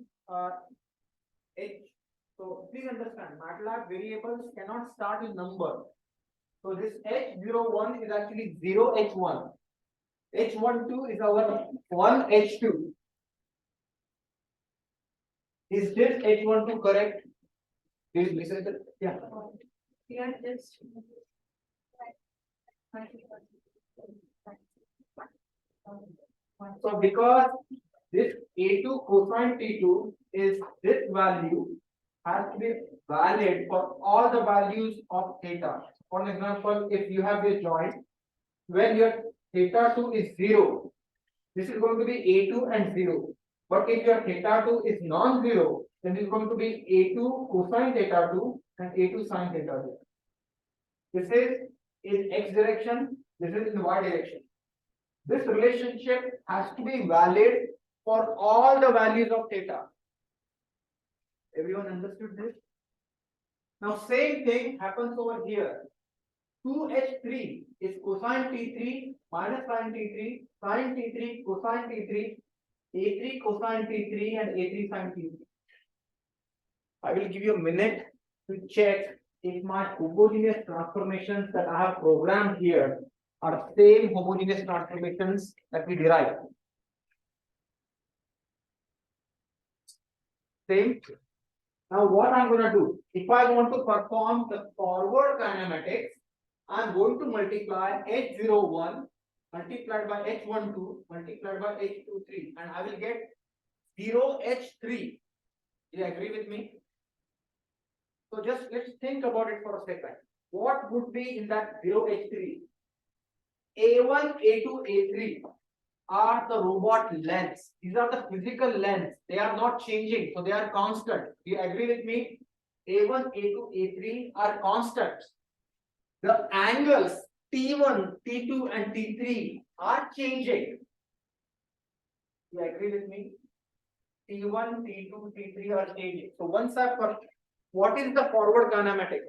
Speaker 1: h? So please understand, MATLAB variables cannot start with number. So this h01 is actually 0h1. h12 is our 1h2. Is this h12 correct? Please listen. Yeah.
Speaker 4: Yeah, just.
Speaker 1: So because this A2 cosine T2 is this value has to be valid for all the values of theta. For example, if you have this joint, when your theta 2 is 0, this is going to be A2 and 0. But if your theta 2 is non-zero, then it is going to be A2 cosine theta 2 and A2 sine theta 2. This is in x direction, this is in y direction. This relationship has to be valid for all the values of theta. Everyone understood this? Now same thing happens over here. 2h3 is cosine t3 minus sine t3, sine t3, cosine t3, a3 cosine t3, and a3 sine t3. I will give you a minute to check if my homogeneous transformations that I have programmed here are same homogeneous transformations that we derive. Same. Now what I'm going to do, if I want to perform the forward kinematics, I'm going to multiply H01 multiplied by H12 multiplied by H23 and I will get 0H3. Do you agree with me? So just let's think about it for a second. What would be in that 0H3? A1, A2, A3 are the robot lengths. These are the physical lengths. They are not changing, so they are constant. Do you agree with me? A1, A2, A3 are constants. The angles T1, T2, and T3 are changing. Do you agree with me? T1, T2, T3 are changing. So once what is the forward kinematics?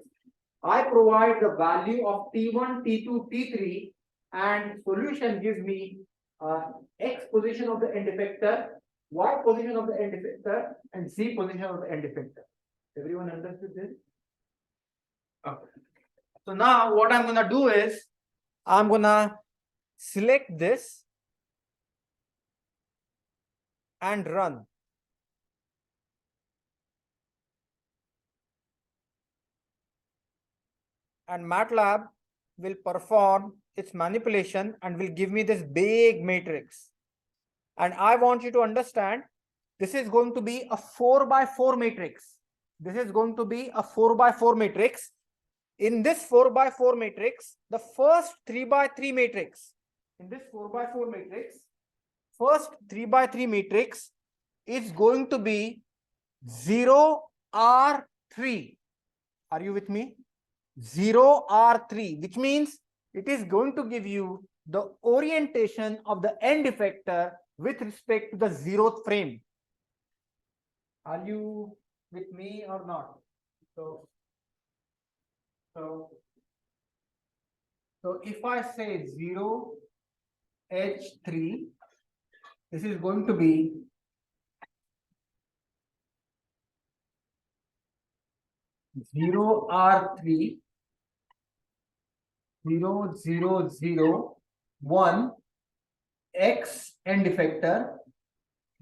Speaker 1: I provide the value of T1, T2, T3 and solution gives me X position of the end effector, Y position of the end effector and Z position of the end effector. Everyone understood this? Okay. So now what I'm gonna do is I'm gonna select this and run. And MATLAB will perform its manipulation and will give me this big matrix. And I want you to understand, this is going to be a 4x4 matrix. This is going to be a 4x4 matrix. In this 4x4 matrix, the first 3x3 matrix, in this 4x4 matrix, first 3x3 matrix is going to be 0R3. Are you with me? 0R3, which means it is going to give you the orientation of the end effector with respect to the zeroth frame. Are you with me or not? So if I say 0H3, this is going to be 0R3 0 0 0 1 X end effector,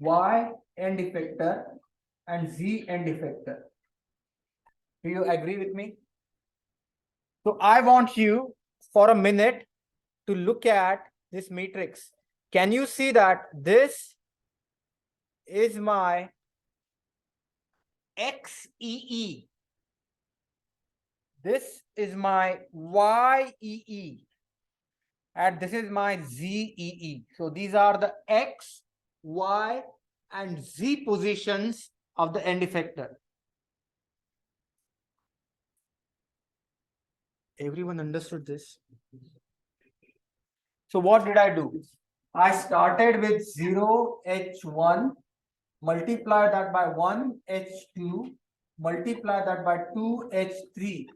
Speaker 1: Y end effector and Z end effector. Do you agree with me? So I want you for a minute to look at this matrix. Can you see that this is my XEE? This is my YEE. And this is my ZEE. So these are the X, Y, and Z positions of the end effector. Everyone understood this? So what did I do? I started with 0H1, multiply that by 1H2, multiply that by 2H3.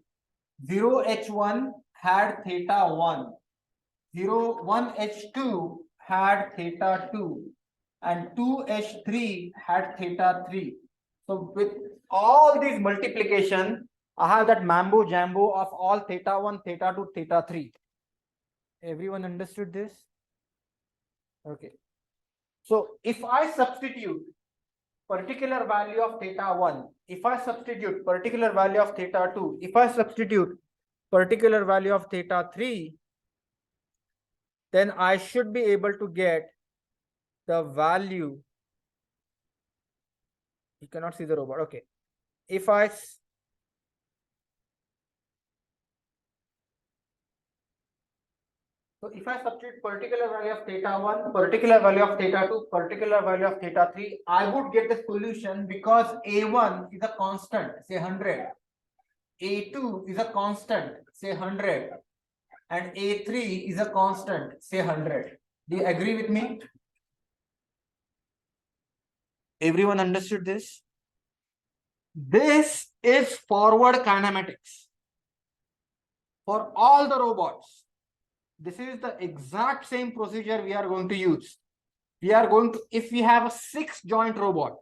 Speaker 1: 0H1 had theta 1. 1H2 had theta 2 and 2H3 had theta 3. So with all these multiplication, I have that mambo jambo of all theta 1, theta 2, theta 3. Everyone understood this? Okay. So if I substitute particular value of theta 1, if I substitute particular value of theta 2, if I substitute particular value of theta 3, then I should be able to get the value. You cannot see the robot. Okay. If I substitute particular value of theta 1, particular value of theta 2, particular value of theta 3, I would get the solution because A1 is a constant, say 100. A2 is a constant, say 100. And A3 is a constant, say 100. Do you agree with me? Everyone understood this? This is forward kinematics for all the robots. This is the exact same procedure we are going to use. We are going to, if we have a 6-joint robot,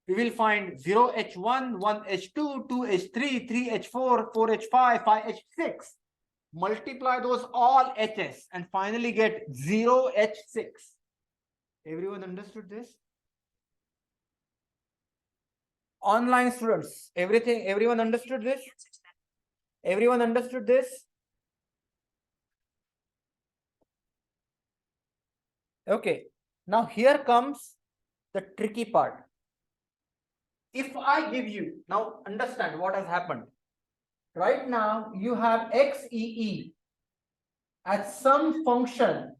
Speaker 1: we will find 0H1, 1H2, 2H3, 3H4, 4H5, 5H6. multiply those all h's and finally get 0h6. Everyone understood this? Online students, everyone understood this? Everyone understood this? Okay, now here comes the tricky part. If I give you, now understand what has happened. Right now, you have xee as some function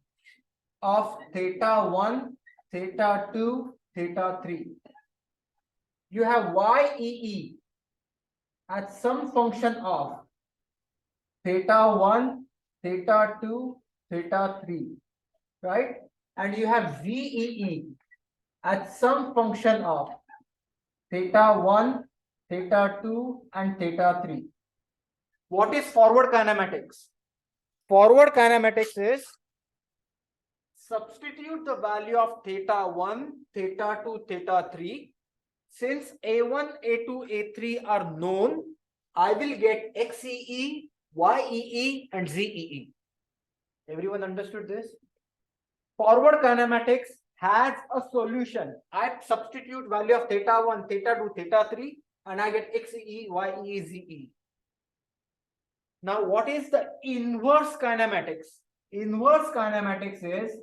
Speaker 1: of theta 1, theta 2, theta 3. You have yee as some function of theta 1, theta 2, theta 3, right? And you have zee as some function of theta 1, theta 2, and theta 3. What is forward kinematics? Forward kinematics is substitute the value of theta 1, theta 2, theta 3. Since A1, A2, A3 are known, I will get xee, yee, and zee. Everyone understood this? Forward kinematics has a solution. I substitute value of theta 1, theta 2, theta 3, and I get xee, yee, zee. Now, what is the inverse kinematics? Inverse kinematics is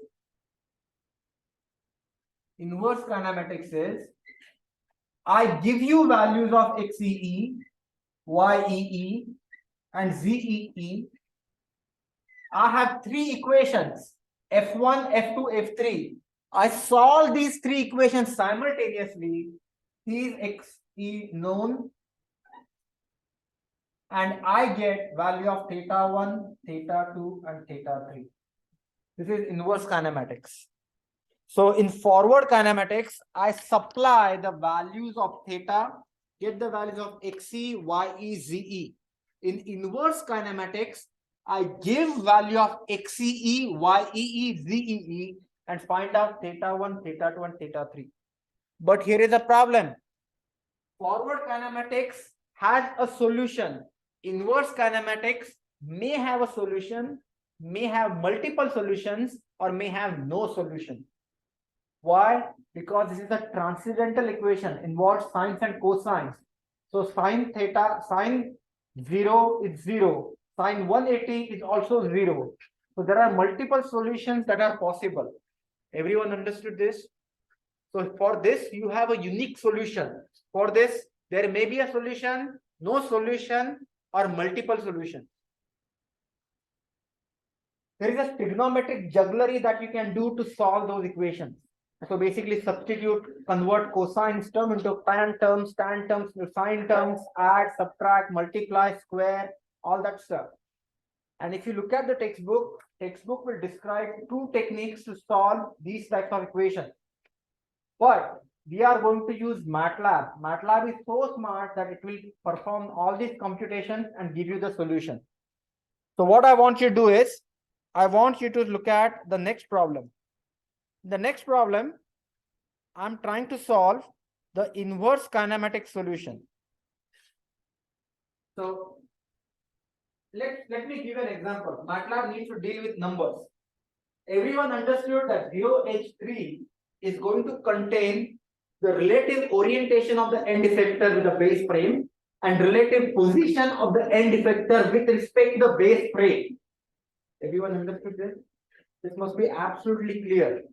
Speaker 1: I give you values of xee, yee, and zee. I have three equations, F1, F2, F3. I solve these three equations simultaneously. These xe known, and I get value of theta 1, theta 2, and theta 3. This is inverse kinematics. So in forward kinematics, I supply the values of theta, get the values of xe, ye, ze. In inverse kinematics, I give value of xee, yee, zee, and find out theta 1, theta 2, and theta 3. But here is a problem. Forward kinematics has a solution. Inverse kinematics may have a solution, may have multiple solutions, or may have no solution. Why? Because this is a transcendental equation, involves sines and cosines. So sine theta, sine 0 is 0. Sine 180 is also 0. So there are multiple solutions that are possible. Everyone understood this? So for this, you have a unique solution. For this, there may be a solution, no solution, or multiple solutions. There is a trigonometric jugglery that you can do to solve those equations. So basically substitute, convert cosine term into tan terms into sine terms, add, subtract, multiply, square, all that stuff. And if you look at the textbook will describe two techniques to solve these types of equations. But we are going to use MATLAB. MATLAB is so smart that it will perform all these computations and give you the solution. So what I want you to do is, I want you to look at the next problem. The next problem, I'm trying to solve the inverse kinematic solution. So let me give an example. MATLAB needs to deal with numbers. Everyone understood that 0h3 is going to contain the relative orientation of the end effector with the base frame and relative position of the end effector with respect to the base frame. Everyone understood this? This must be absolutely clear.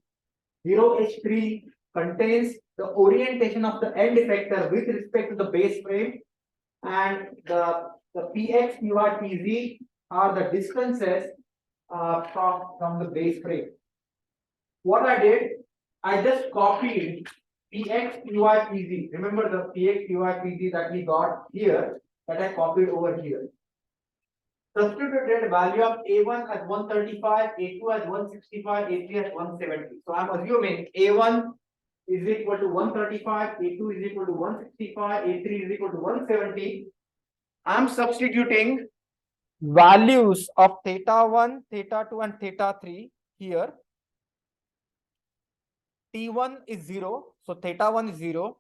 Speaker 1: 0h3 contains the orientation of the end effector with respect to the base frame, and the px, py, pz are the distances from the base frame. What I did, I just copied px, py, pz. Remember the px, py, pz that we got here, that I copied over here. Substituted value of A1 as 135, A2 as 165, A3 as 170. So I'm assuming A1 is equal to 135, A2 is equal to 165, A3 is equal to 170. I'm substituting values of theta 1, theta 2, and theta 3 here. T1 is 0, so theta 1 is 0,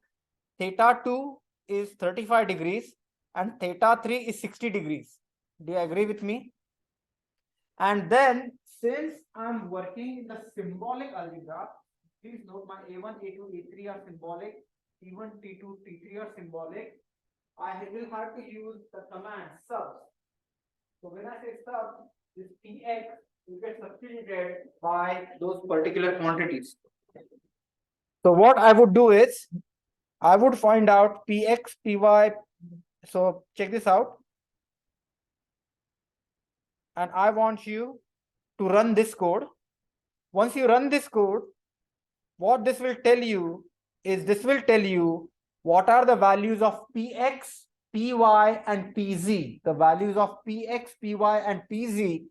Speaker 1: theta 2 is 35 degrees, and theta 3 is 60 degrees. Do you agree with me? And then since I'm working in the symbolic algebra, please note my A1, A2, A3 are symbolic, T1, T2, T3 are symbolic. I will have to use the command subs. So when I say sub, this Px will get substituted by those particular quantities. So what I would do is, I would find out Px, Py. So check this out. And I want you to run this code. Once you run this code, what this will tell you is this will tell you what are the values of Px, Py, and Pz. The values of Px, Py, and Pz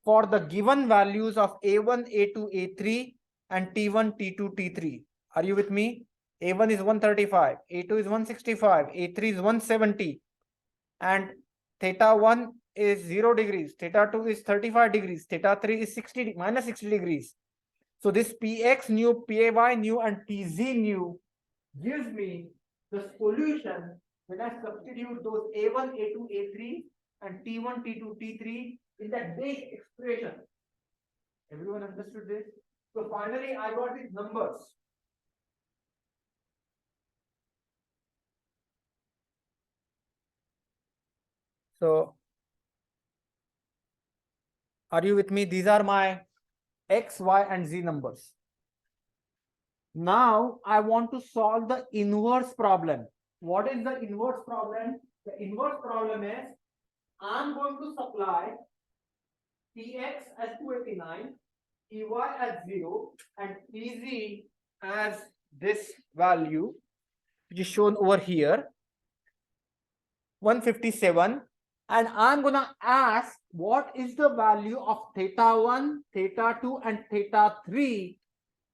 Speaker 1: for the given values of A1, A2, A3, and T1, T2, T3. Are you with me? A1 is 135, A2 is 165, A3 is 170, and theta 1 is 0 degrees, theta 2 is 35 degrees, theta 3 is minus 60 degrees. So this Px nu, Py nu, and Pz nu gives me the solution when I substitute those A1, A2, A3, and T1, T2, T3 in that base expression. Everyone understood this? So finally, I got these numbers. So, are you with me? These are my X, Y, and Z numbers. Now, I want to solve the inverse problem. What is the inverse problem? The inverse problem is, I'm going to supply Px as 289, Py as 0, and Pz as this value, which is shown over here, 157. And I'm gonna ask what is the value of theta 1, theta 2, and theta 3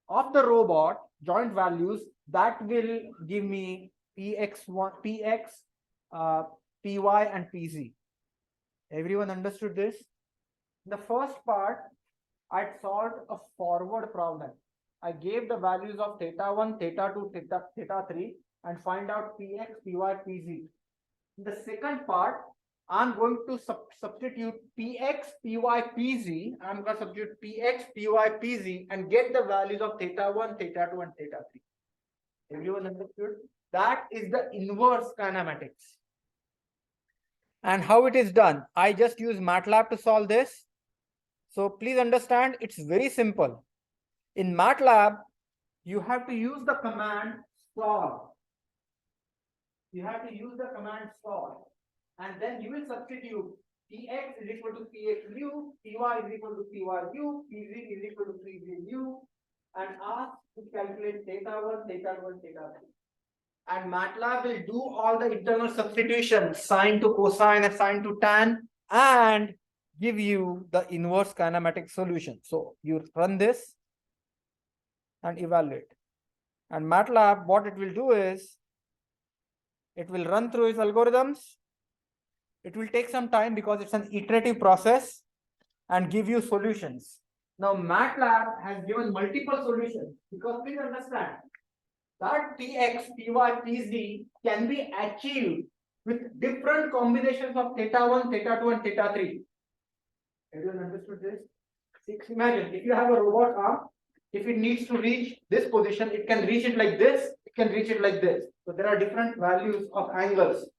Speaker 1: of the robot joint values that will give me Px1, Px, Py, and Pz. Everyone understood this? The first part, I solved a forward problem. I gave the values of theta 1, theta 2, theta 3, and find out Px, Py, Pz. In the second part, I'm going to substitute Px, Py, Pz. I'm going to substitute Px, Py, Pz and get the values of theta 1, theta 2, and theta 3. Everyone understood? That is the inverse kinematics. And how it is done? I just use MATLAB to solve this. So please understand, it's very simple. In MATLAB, you have to use the command solve. You have to use the command solve. And then you will substitute Px is equal to Px nu, Py is equal to Py u, Pz is equal to Pz u, and ask to calculate theta 1, theta 2, and theta 3. And MATLAB will do all the internal substitutions, sine to cosine and sine to tan, and give you the inverse kinematic solution. So you run this and evaluate. And MATLAB, what it will do is, it will run through its algorithms. It will take some time because it's an iterative process and give you solutions. Now MATLAB has given multiple solutions because please understand that Px, Py, Pz can be achieved with different combinations of theta 1, theta 2, and theta 3. Everyone understood this? Imagine if you have a robot arm, if it needs to reach this position, it can reach it like this, it can reach it like this. So there are different values of angles.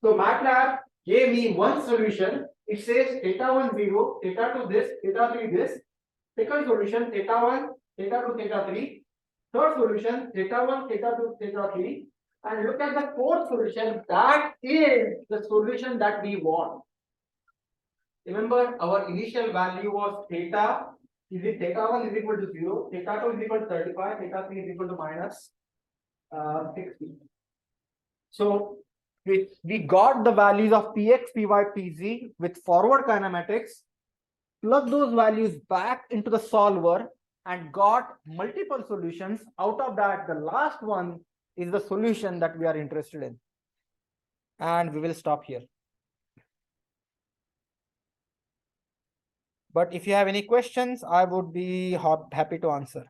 Speaker 1: So MATLAB gave me one solution. It says theta 1 0, theta 2 this, theta 3 this. Second solution, theta 1, theta 2, theta 3. Third solution, theta 1, theta 2, theta 3. And look at the fourth solution. That is the solution that we want. Remember, our initial value was theta. Is it theta 1 is equal to 0, theta 2 is equal to 35, theta 3 is equal to minus 60. So we got the values of Px, Py, Pz with forward kinematics, plug those values back into the solver and got multiple solutions. Out of that, the last one is the solution that we are interested in. And we will stop here. But if you have any questions, I would be happy to answer.